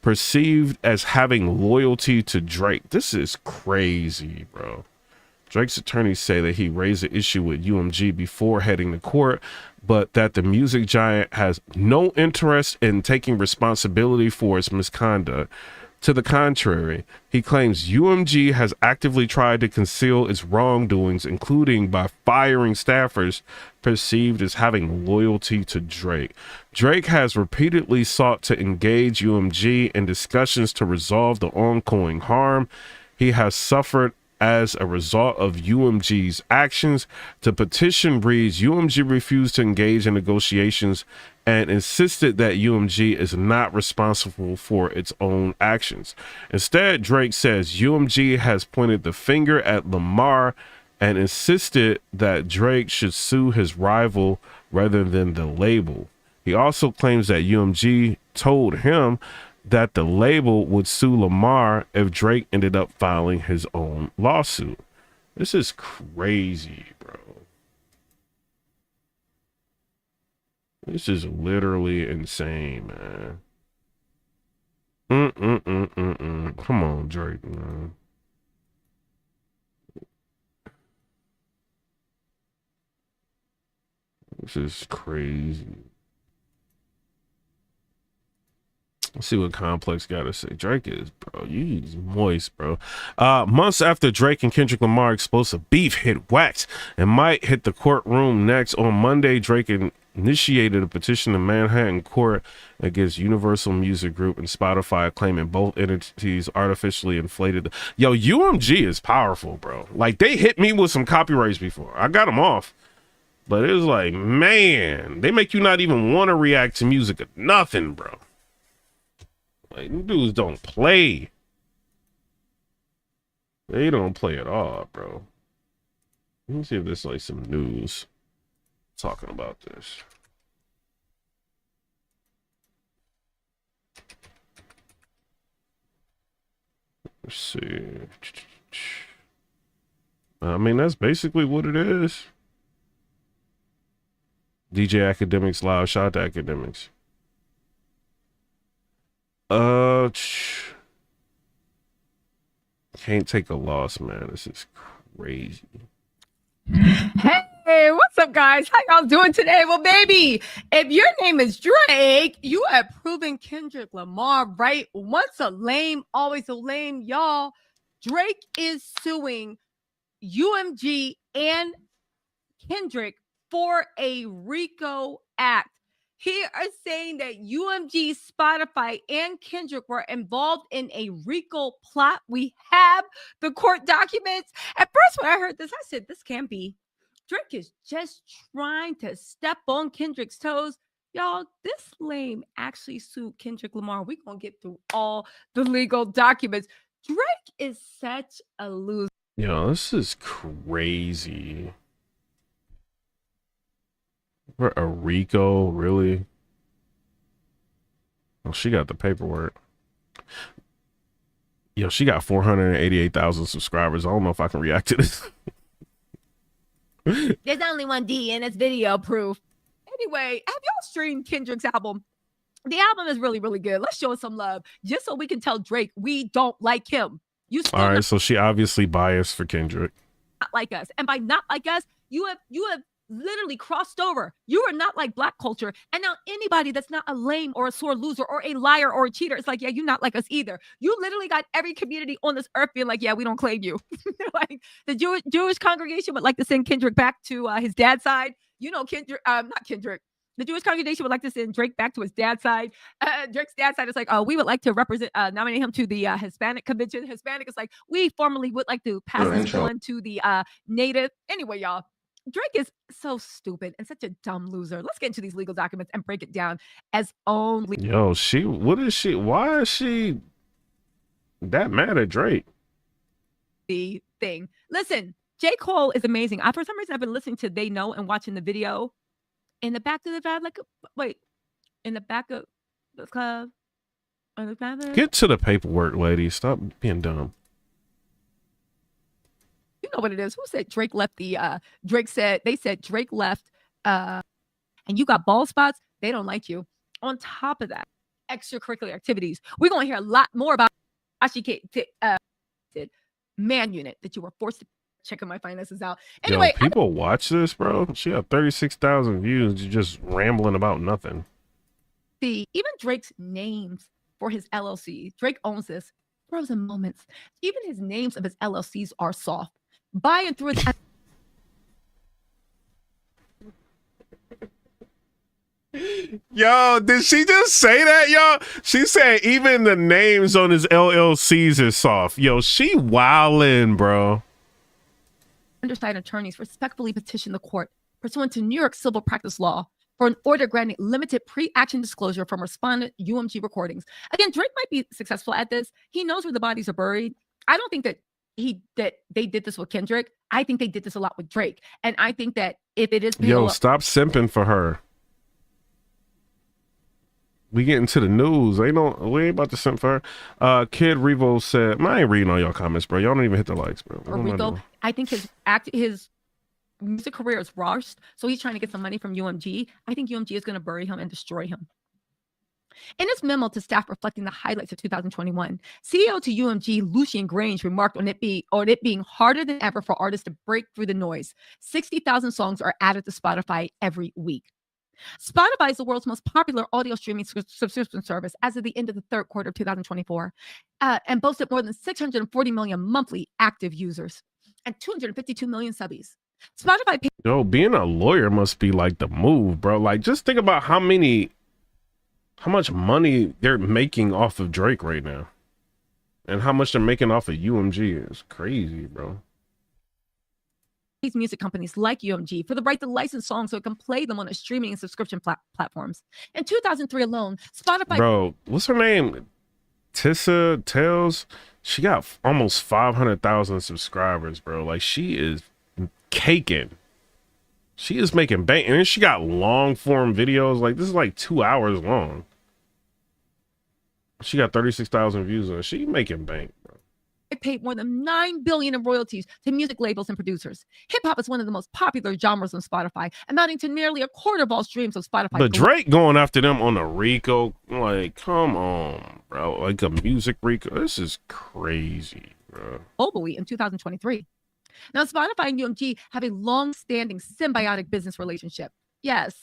perceived as having loyalty to Drake. This is crazy, bro. Drake's attorneys say that he raised the issue with UMG before heading to court, but that the music giant has no interest in taking responsibility for its misconduct. To the contrary, he claims UMG has actively tried to conceal its wrongdoings, including by firing staffers perceived as having loyalty to Drake. Drake has repeatedly sought to engage UMG in discussions to resolve the ongoing harm he has suffered as a result of UMG's actions. The petition reads, UMG refused to engage in negotiations and insisted that UMG is not responsible for its own actions. Instead, Drake says UMG has pointed the finger at Lamar and insisted that Drake should sue his rival rather than the label. He also claims that UMG told him that the label would sue Lamar if Drake ended up filing his own lawsuit. This is crazy, bro. This is literally insane, man. Come on, Drake, man. This is crazy. Let's see what Complex got to say. Drake is, bro, he's moist, bro. Months after Drake and Kendrick Lamar explosive beef hit wax and might hit the courtroom next, on Monday, Drake initiated a petition in Manhattan court against Universal Music Group and Spotify, claiming both entities artificially inflated. Yo, UMG is powerful, bro. Like, they hit me with some copyrights before. I got them off. But it was like, man, they make you not even want to react to music or nothing, bro. Like, them dudes don't play. They don't play at all, bro. Let me see if there's like some news talking about this. Let's see. I mean, that's basically what it is. DJ Academics Live. Shout out to Academics. Can't take a loss, man. This is crazy. Hey, what's up, guys? How y'all doing today? Well, baby, if your name is Drake, you have proven Kendrick Lamar right. Once a lame, always a lame, y'all. Drake is suing UMG and Kendrick for a RICO act. Here are saying that UMG, Spotify, and Kendrick were involved in a RICO plot. We have the court documents. At first, when I heard this, I said, this can't be. Drake is just trying to step on Kendrick's toes. Y'all, this lame actually sued Kendrick Lamar. We're going to get through all the legal documents. Drake is such a loser. Yo, this is crazy. For a RICO, really? Oh, she got the paperwork. Yo, she got 488,000 subscribers. I don't know if I can react to this. There's only one D and it's video proof. Anyway, have y'all streamed Kendrick's album? The album is really, really good. Let's show us some love, just so we can tell Drake we don't like him. You still all right, so she obviously biased for Kendrick. Not like us, and by not like us, you have literally crossed over. You are not like Black culture, and now anybody that's not a lame or a sore loser or a liar or a cheater, it's like, yeah, you're not like us either. You literally got every community on this earth being like, yeah, we don't claim you. Like the Jewish congregation would like to send Kendrick back to his dad's side. You know, not Kendrick. The Jewish congregation would like to send Drake back to his dad's side. Drake's dad's side is like, oh, we would like to nominate him to the Hispanic convention. Hispanic is like, we formally would like to pass this on to the native. Anyway, y'all, Drake is so stupid and such a dumb loser. Let's get into these legal documents and break it down as only. Yo, why is she that mad at Drake? the thing. Listen, J. Cole is amazing. For some reason, I've been listening to They Know and watching the video in the back of the van, like, wait, in the back of the club. Get to the paperwork, lady. Stop being dumb. You know what it is. Who said Drake left the they said Drake left and you got bald spots? They don't like you. On top of that, extracurricular activities. We're going to hear a lot more about man unit that you were forced to checking my finances out. Anyway, yo, people watch this, bro. She got 36,000 views just rambling about nothing. See, even Drake's names for his LLC, Drake owns this. Frozen moments. Even his names of his LLCs are soft. By and through his Yo, did she just say that, y'all? She said even the names on his LLCs is soft. Yo, she wildin', bro. Undersigned attorneys respectfully petition the court pursuant to New York civil practice law for an order granting limited pre-action disclosure from respondent UMG recordings. Again, Drake might be successful at this. He knows where the bodies are buried. I don't think that they did this with Kendrick. I think they did this a lot with Drake. And I think that if it is stop simping for her. We get into the news. We ain't about to simp for her. Kid Revo said, I ain't reading all y'all comments, bro. Y'all don't even hit the likes, bro. RICO, I think his music career is rushed, so he's trying to get some money from UMG. I think UMG is going to bury him and destroy him. In his memo to staff reflecting the highlights of 2021, CEO to UMG Lucien Grange remarked on it being harder than ever for artists to break through the noise. 60,000 songs are added to Spotify every week. Spotify is the world's most popular audio streaming subscription service as of the end of the third quarter of 2024, and boasted more than 640 million monthly active users and 252 million subbies. Spotify. Yo, being a lawyer must be like the move, bro. Like, just think about how much money they're making off of Drake right now, and how much they're making off of UMG. It's crazy, bro. These music companies like UMG for the right to license songs so it can play them on a streaming and subscription platforms. In 2003 alone, Spotify. Bro, what's her name? Tissa Tales. She got almost 500,000 subscribers, bro. Like, she is caking. She is making bank, and then she got long form videos. Like, this is like 2 hours long. She got 36,000 views on it. She making bank, bro. Paid more than $9 billion in royalties to music labels and producers. Hip-hop is one of the most popular genres on Spotify, amounting to nearly a quarter of all streams of Spotify. But Drake going after them on a RICO, like, come on, bro. Like a music RICO. This is crazy, bro. Globally in 2023. Now, Spotify and UMG have a long-standing symbiotic business relationship. Yes,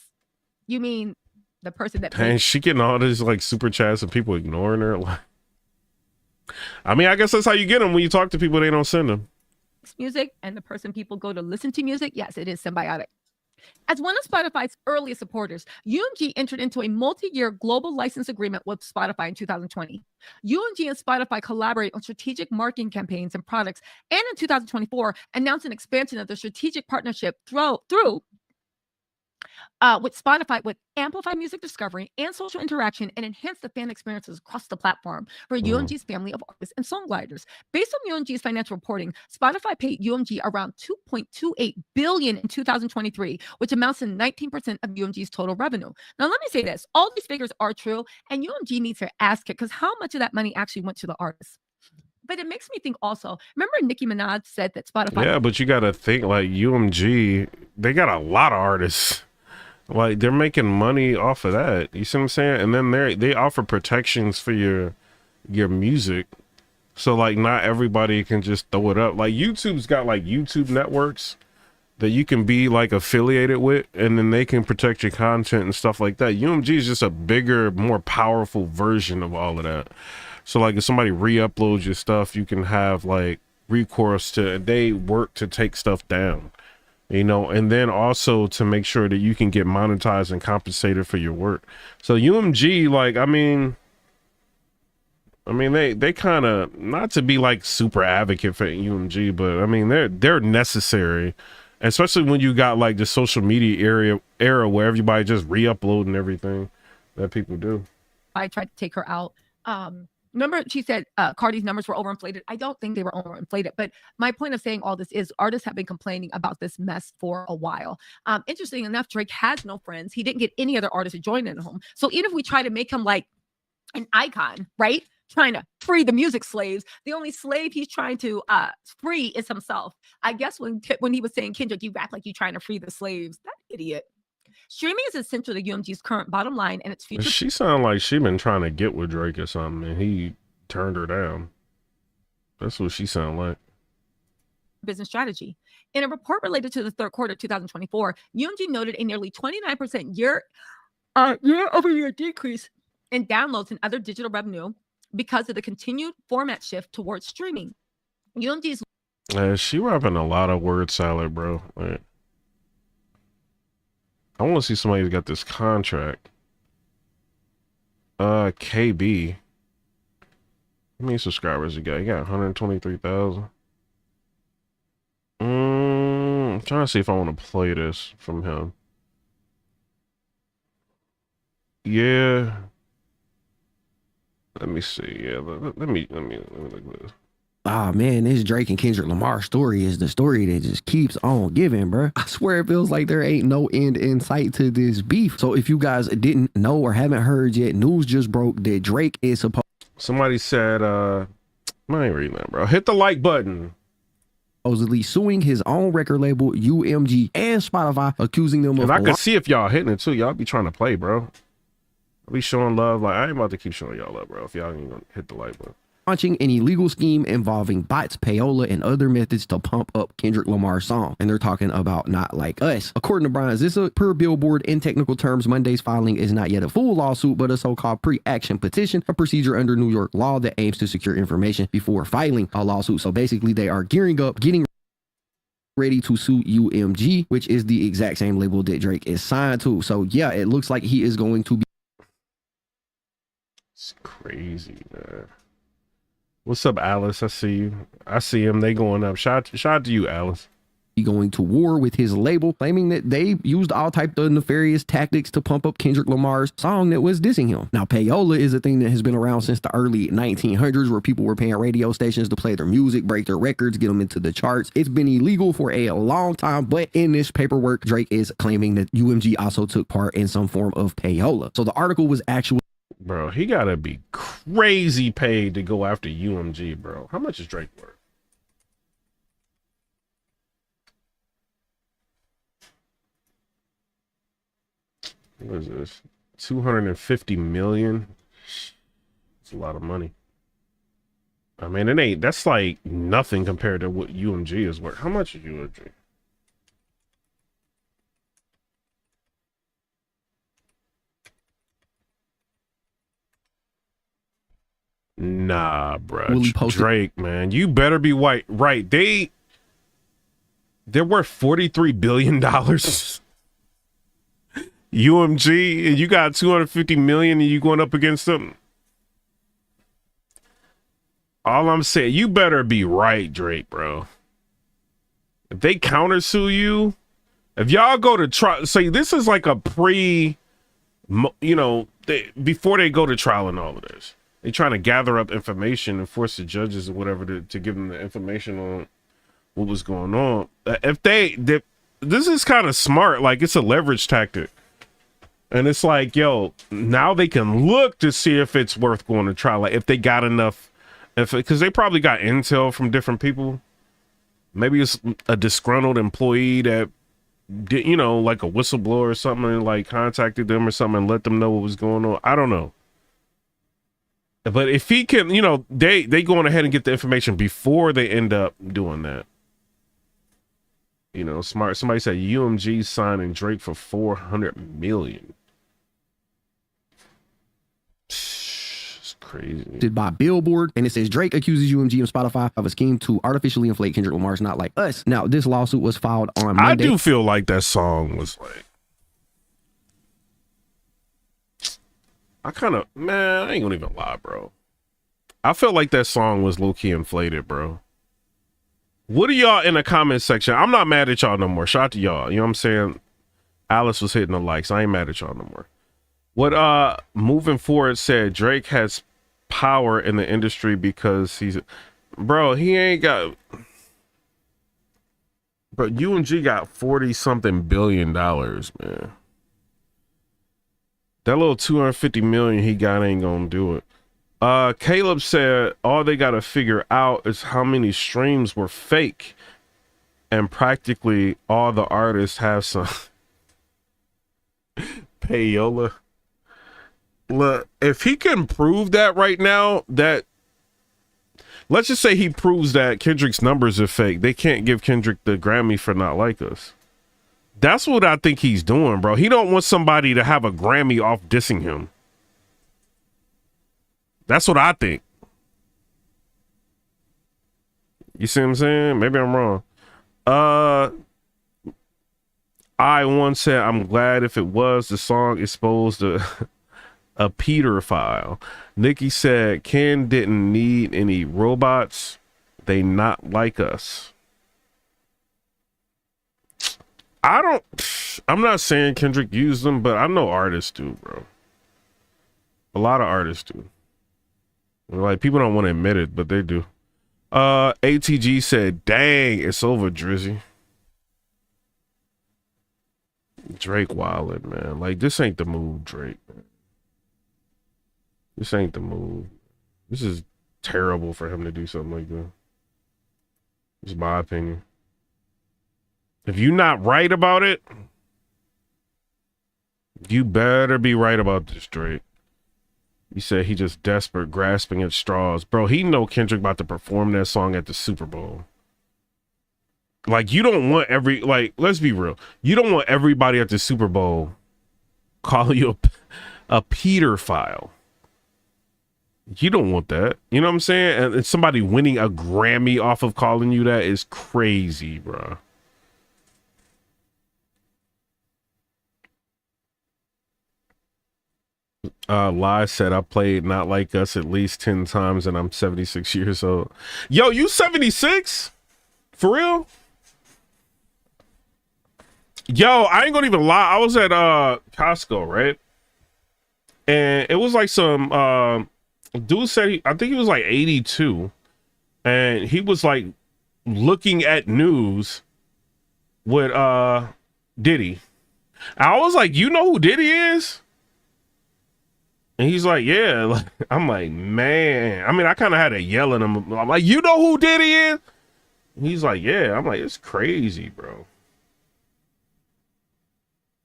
you mean the person that... Dang, she getting all this, like, super chats and people ignoring her, like... I mean, I guess that's how you get them. When you talk to people, they don't send them. Music and the person people go to listen to music, yes, it is symbiotic. As one of Spotify's earliest supporters, UMG entered into a multi-year global license agreement with Spotify in 2020. UMG and Spotify collaborate on strategic marketing campaigns and products, and in 2024, announced an expansion of their strategic partnership through with Spotify would amplify music discovery and social interaction and enhance the fan experiences across the platform for UMG's family of artists and songwriters. Based on UMG's financial reporting, Spotify paid UMG around $2.28 billion in 2023, which amounts to 19% of UMG's total revenue. Now, let me say this. All these figures are true, and UMG needs to ask it because how much of that money actually went to the artists? But it makes me think also, remember Nicki Minaj said that Spotify... Yeah, but you got to think like UMG, they got a lot of artists. Like, they're making money off of that. You see what I'm saying? And then they offer protections for your music. So, like, not everybody can just throw it up. Like, YouTube's got, like, YouTube networks that you can be, like, affiliated with. And then they can protect your content and stuff like that. UMG is just a bigger, more powerful version of all of that. So, like, if somebody re-uploads your stuff, you can have, like, recourse to... They work to take stuff down. You know, and then also to make sure that you can get monetized and compensated for your work. So UMG, like, I mean, they kind of, not to be like super advocate for UMG, but I mean, they're necessary, especially when you got like the social media era where everybody just re-uploading everything that people do. I tried to take her out. Remember, she said Cardi's numbers were overinflated. I don't think they were overinflated, but my point of saying all this is artists have been complaining about this mess for a while. Interesting enough, Drake has no friends. He didn't get any other artists to join in him. So even if we try to make him like an icon, right? Trying to free the music slaves, the only slave he's trying to free is himself. I guess when he was saying, Kendrick, you act like you're trying to free the slaves. That idiot. Streaming is essential to UMG's current bottom line and its future. She sounded like she been trying to get with Drake or something, and he turned her down. That's what she sounded like. Business strategy. In a report related to the third quarter of 2024, UMG noted a nearly 29% year-over-year decrease in downloads and other digital revenue because of the continued format shift towards streaming. UMG's she rapping a lot of word salad, bro. Like, I want to see somebody who's got this contract. KB. How many subscribers you got? You got 123,000. I'm trying to see if I want to play this from him. Yeah. Let me see. Yeah, let me look at this. Ah, man, this Drake and Kendrick Lamar story is the story that just keeps on giving, bro. I swear it feels like there ain't no end in sight to this beef. So if you guys didn't know or haven't heard yet, news just broke that Drake is Somebody said, I ain't reading that, bro. Hit the like button. Supposedly suing his own record label, UMG and Spotify, accusing them of... And I can see if y'all hitting it too. Y'all be trying to play, bro. I'll be showing love. Like, I ain't about to keep showing y'all love, bro, if y'all ain't gonna hit the like button. Launching an illegal scheme involving bots, payola, and other methods to pump up Kendrick Lamar's song. And they're talking about Not Like Us. According to Brian Zissa, per Billboard, in technical terms, Monday's filing is not yet a full lawsuit, but a so-called pre-action petition, a procedure under New York law that aims to secure information before filing a lawsuit. So basically, they are gearing up, getting ready to sue UMG, which is the exact same label that Drake is signed to. So yeah, it looks like he is going to be... It's crazy, man. What's up, Alice? I see you. I see him. They going up. Shout out to you, Alice. Going to war with his label, claiming that they used all types of nefarious tactics to pump up Kendrick Lamar's song that was dissing him. Now, payola is a thing that has been around since the early 1900s, where people were paying radio stations to play their music, break their records, get them into the charts. It's been illegal for a long time, but in this paperwork, Drake is claiming that UMG also took part in some form of payola. So the article was actually... Bro, he gotta be crazy paid to go after UMG, bro. How much is Drake worth? What is this? 250 million? It's a lot of money. I mean, it ain't, that's like nothing compared to what UMG is worth. How much is UMG? Nah, bro. Drake, man, you better be white. Right. They're worth $43 billion. UMG, and you got 250 million and you going up against them. All I'm saying, you better be right, Drake, bro. If they countersue you, if y'all go to trial, say this is like a before they go to trial and all of this. They trying to gather up information and force the judges or whatever to give them the information on what was going on. If this is kind of smart, like it's a leverage tactic. And it's like, yo, now they can look to see if it's worth going to trial. Like if they got enough, because they probably got intel from different people. Maybe it's a disgruntled employee that did, like a whistleblower or something, and like contacted them or something and let them know what was going on. I don't know. But if he can, they going ahead and get the information before they end up doing that. Smart. Somebody said UMG signing Drake for $400 million. It's crazy. By Billboard, and it says Drake accuses UMG and Spotify of a scheme to artificially inflate Kendrick Lamar's Not Like Us. Now, this lawsuit was filed on Monday. I do feel like that song was like, I ain't gonna even lie, bro. I felt like that song was low-key inflated, bro. What are y'all in the comment section? I'm not mad at y'all no more. Shout out to y'all. You know what I'm saying? Alice was hitting the likes. I ain't mad at y'all no more. What moving forward said Drake has power in the industry because he ain't got. But UMG got 40 something billion dollars, man. That little 250 million he got ain't gonna do it. Caleb said all they gotta figure out is how many streams were fake, and practically all the artists have some payola. Look, if he can prove that right now, that let's just say he proves that Kendrick's numbers are fake, they can't give Kendrick the Grammy for Not Like Us. That's what I think he's doing, bro. He don't want somebody to have a Grammy off dissing him. That's what I think. You see what I'm saying? Maybe I'm wrong. I once said, I'm glad if it was, the song exposed a pedophile. Nikki said, Ken didn't need any robots. They not like us. I'm not saying Kendrick used them, but I know artists do, bro. A lot of artists do. Like, people don't want to admit it, but they do. ATG said, dang, it's over, Drizzy. Drake wildin', man. Like, this ain't the move, Drake, man. This ain't the move. This is terrible for him to do something like that. It's my opinion. If you're not right about it, you better be right about this, Drake. He said he just desperate, grasping at straws. Bro, he know Kendrick about to perform that song at the Super Bowl. Like, you don't want let's be real. You don't want everybody at the Super Bowl calling you a pedophile. You don't want that. You know what I'm saying? And somebody winning a Grammy off of calling you that is crazy, bro. Lie said, I played Not Like Us at least 10 times and I'm 76 years old. Yo, you 76? For real? Yo, I ain't gonna even lie. I was at Costco, right? And it was like some dude said I think he was like 82. And he was like looking at news with Diddy. I was like, you know who Diddy is? And he's like, yeah. I'm like, man. I mean, I kind of had to yell at him. I'm like, you know who Diddy is? And he's like, yeah. I'm like, it's crazy, bro.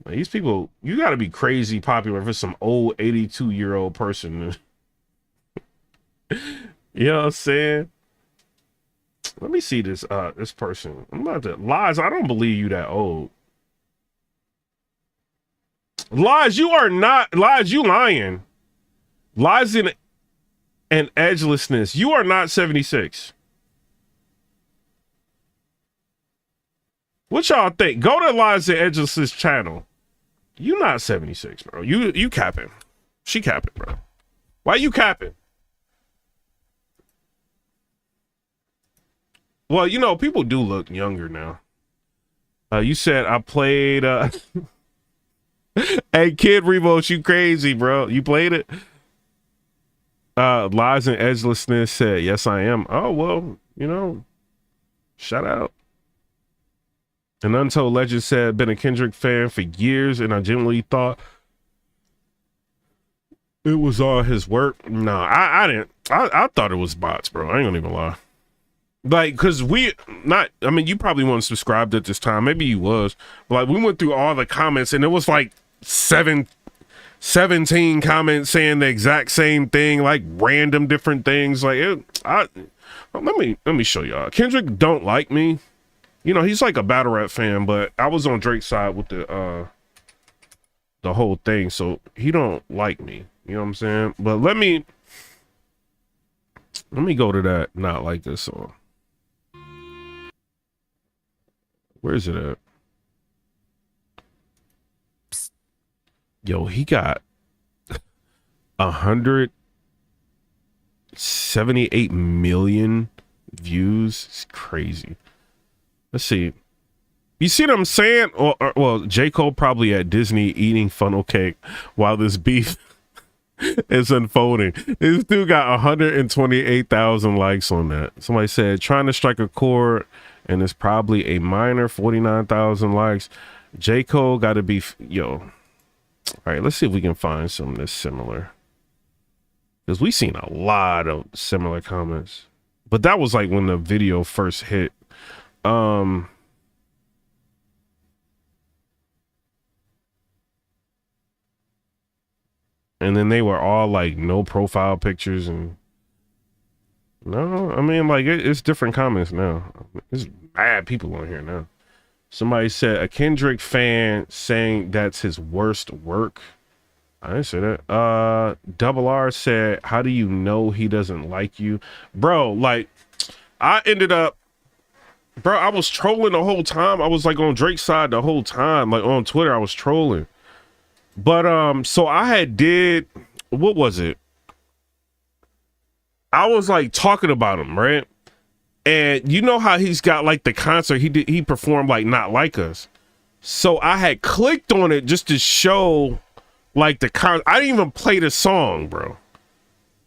Like, these people, you got to be crazy popular for some old 82-year-old person. You know what I'm saying? Let me see this this person. I'm about to lies. I don't believe you that old. Lies, you are not. Lies, you lying. Lies and edgelessness. You are not 76. What y'all think? Go to Lies and Edgelessness channel. You not 76, bro. You capping. She capping, bro. Why you capping? Well, you know, people do look younger now. You said I played Hey, Kid Revolt, you crazy, bro. You played it? Lies and Edgelessness said, yes, I am. Oh, well, you know, shout out. An Untold Legend said, been a Kendrick fan for years, and I genuinely thought it was all his work. No, I didn't. I thought it was bots, bro. I ain't gonna even lie. Like, cause I mean, you probably weren't subscribed at this time. Maybe you was. But like, we went through all the comments, and it was like 17 comments saying the exact same thing, like random different things. Like, let me show y'all. Kendrick don't like me. You know, he's like a battle rap fan, but I was on Drake's side with the whole thing, so he don't like me. You know what I'm saying? But let me go to that Not Like This song. Where is it at? Psst. Yo, he got 178 million views. It's crazy. Let's see. You see what I'm saying? Well, J. Cole probably at Disney eating funnel cake while this beef It's unfolding. This dude got 128,000 likes on that. Somebody said trying to strike a chord, and it's probably a minor 49,000 likes. J. Cole got to be yo. All right, let's see if we can find something that's similar, because we seen a lot of similar comments, but that was like when the video first hit. And then they were all like no profile pictures, and no, I mean like it's different comments now. There's bad people on here now. Somebody said a Kendrick fan saying that's his worst work. I didn't say that. Double R said, how do you know he doesn't like you? Bro, like I ended up, bro, I was trolling the whole time. I was like on Drake's side the whole time. Like on Twitter, I was trolling. But so I had did, what was it? I was like talking about him, right? And you know how he's got like the concert he performed like Not Like Us. So I had clicked on it just to show like the I didn't even play the song, bro.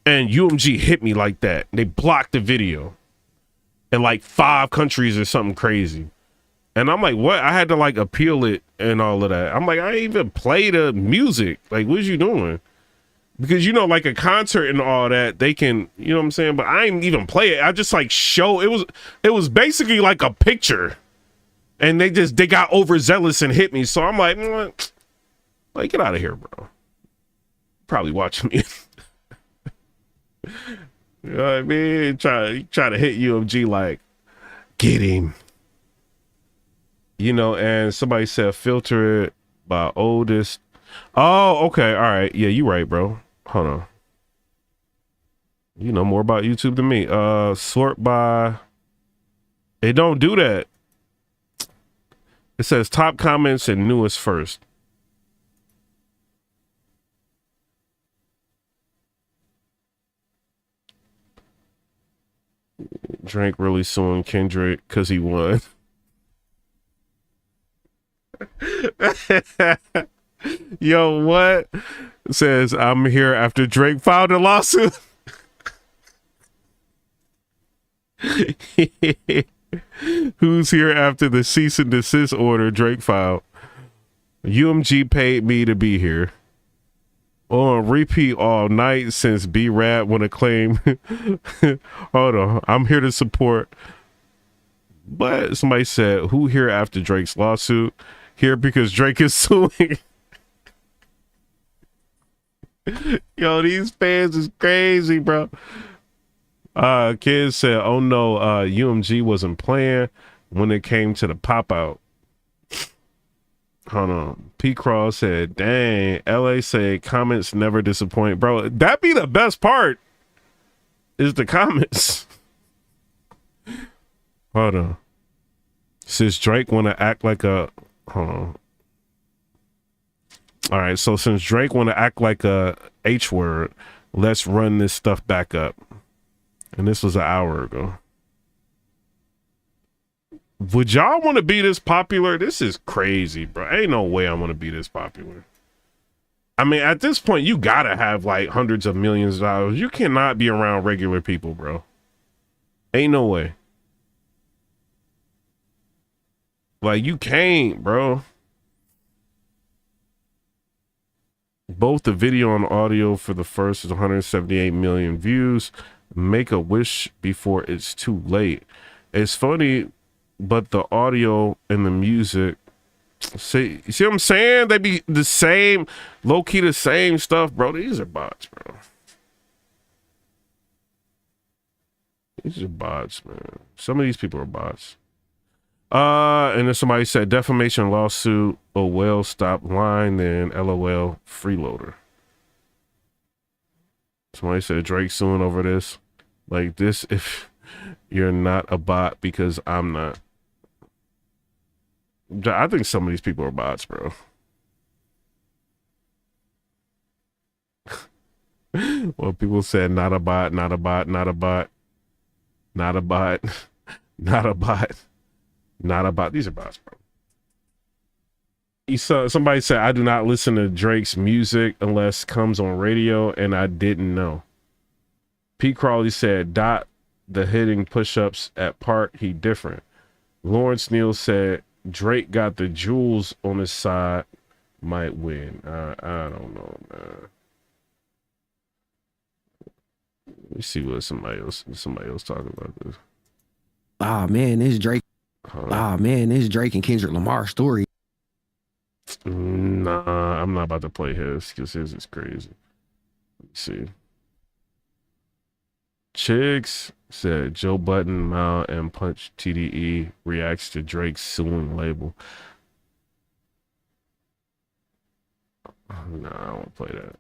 And UMG hit me like that. They blocked the video in like 5 countries or something crazy. And I'm like, what? I had to like appeal it and all of that. I'm like, I didn't even play the music. Like, what is you doing? Because, you know, like a concert and all that, they can, you know what I'm saying? But I didn't even play it. I just like show, it was basically like a picture. And they got overzealous and hit me. So I'm like, like, get out of here, bro. Probably watching me. You know what I mean? Try to hit UMG like, get him. You know, and somebody said filter it by oldest. Oh, okay. All right. Yeah, you right, bro. Hold on. You know more about YouTube than me. Sort by. It don't do that. It says top comments and newest first. Drake really suing Kendrick because he won. Yo, what? It says I'm here after Drake filed a lawsuit. Who's here after the cease and desist order Drake filed? UMG paid me to be here. On repeat all night since B-Rap want to claim. Hold on, I'm here to support. But somebody said, who here after Drake's lawsuit? Here because Drake is suing. Yo, these fans is crazy, bro. Kids said, oh no, UMG wasn't playing when it came to the pop out. Hold on. P Cross said, dang, LA said comments never disappoint. Bro, that be the best part, is the comments. Hold on. Since Drake want to act like a, hold on. All right, so since Drake want to act like a H word, let's run this stuff back up. And this was an hour ago. Would y'all want to be this popular? This is crazy, bro. Ain't no way I'm going to be this popular. I mean, at this point, you got to have like hundreds of millions of dollars. You cannot be around regular people, bro. Ain't no way. Like, you can't, bro. Both the video and audio for the first is 178 million views. Make a wish before it's too late. It's funny, but the audio and the music, see what I'm saying? They be the same, low-key the same stuff, bro. These are bots, bro. These are bots, man. Some of these people are bots. And then somebody said defamation lawsuit, oh well, stop lying, then LOL freeloader. Somebody said Drake suing over this. Like this, if you're not a bot because I'm not. I think some of these people are bots, bro. Well, people said not a bot, not a bot, not a bot, not a bot, not a bot. Not about, these are bots, bro. Somebody said, I do not listen to Drake's music unless it comes on radio, and I didn't know. P. Crawley said, Dot the hitting push-ups at Park, he different. Lawrence Neal said, Drake got the jewels on his side, might win. I don't know, man. Let me see what somebody else talking about this. Oh man, this Drake. This Drake and Kendrick Lamar story. Nah, I'm not about to play his because his is crazy. Let me see. Chiggs said Joe Budden, Mal, and Punch TDE reacts to Drake's suing label. Nah, I don't play that.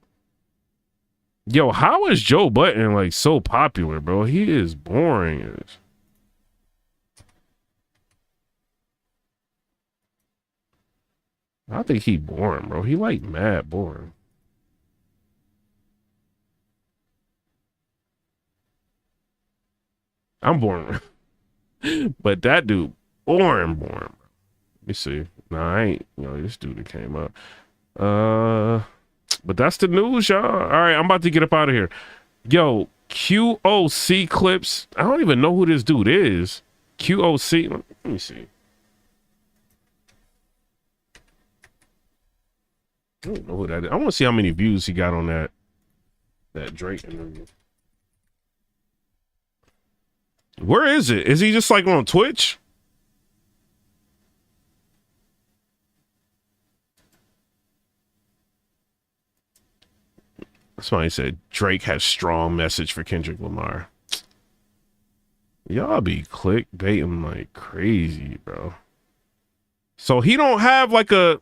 Yo, how is Joe Budden like so popular, bro? He is boring. I think he boring, bro. He like mad boring. I'm boring. But that dude, boring. Let me see. Nah, I ain't, this dude that came up. But that's the news, y'all. All right, I'm about to get up out of here. Yo, QOC clips. I don't even know who this dude is. QOC. Let me see. I don't know who that is. I want to see how many views he got on that Drake interview. Where is it? Is he just like on Twitch? Somebody said Drake has strong message for Kendrick Lamar. Y'all be clickbaiting like crazy, bro. So he don't have like a...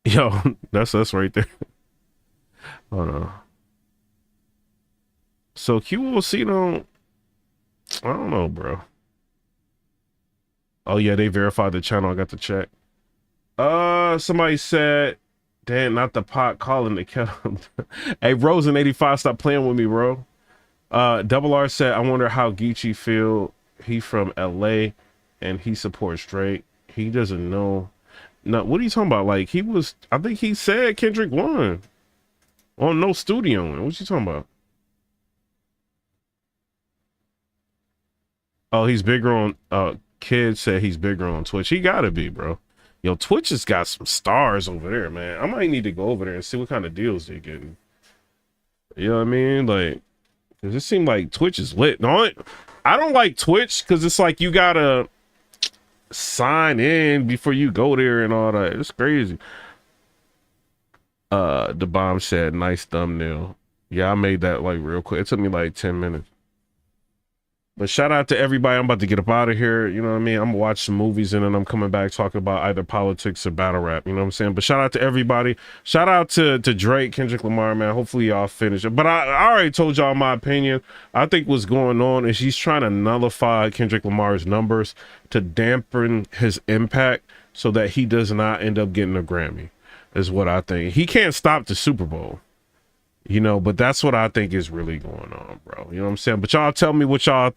Yo, that's us right there. Hold on. So QOC don't... I don't know, bro. Oh yeah, they verified the channel. I got to check. Somebody said, damn, not the pot calling the kettle. Hey, Rosen85, stop playing with me, bro. Double R said, I wonder how Geechee feel. He from LA and he supports Drake. He doesn't know. No, what are you talking about? Like, I think he said Kendrick won on No Studio. What you talking about? Oh, he's bigger on, Kid said he's bigger on Twitch. He gotta be, bro. Yo, Twitch has got some stars over there, man. I might need to go over there and see what kind of deals they're getting. You know what I mean? Like, does it seem like Twitch is lit? No, I don't like Twitch because it's like you gotta sign in before you go there and all that. It's crazy. The bomb said, nice thumbnail. Yeah, I made that like real quick. It took me like 10 minutes. But shout out to everybody. I'm about to get up out of here. You know what I mean? I'm gonna watch some movies and then I'm coming back talking about either politics or battle rap. You know what I'm saying? But shout out to everybody. Shout out to Drake, Kendrick Lamar, man. Hopefully y'all finish it. But I already told y'all my opinion. I think what's going on is he's trying to nullify Kendrick Lamar's numbers to dampen his impact so that he does not end up getting a Grammy, is what I think. He can't stop the Super Bowl. But that's what I think is really going on, bro. You know what I'm saying? But y'all tell me what y'all think.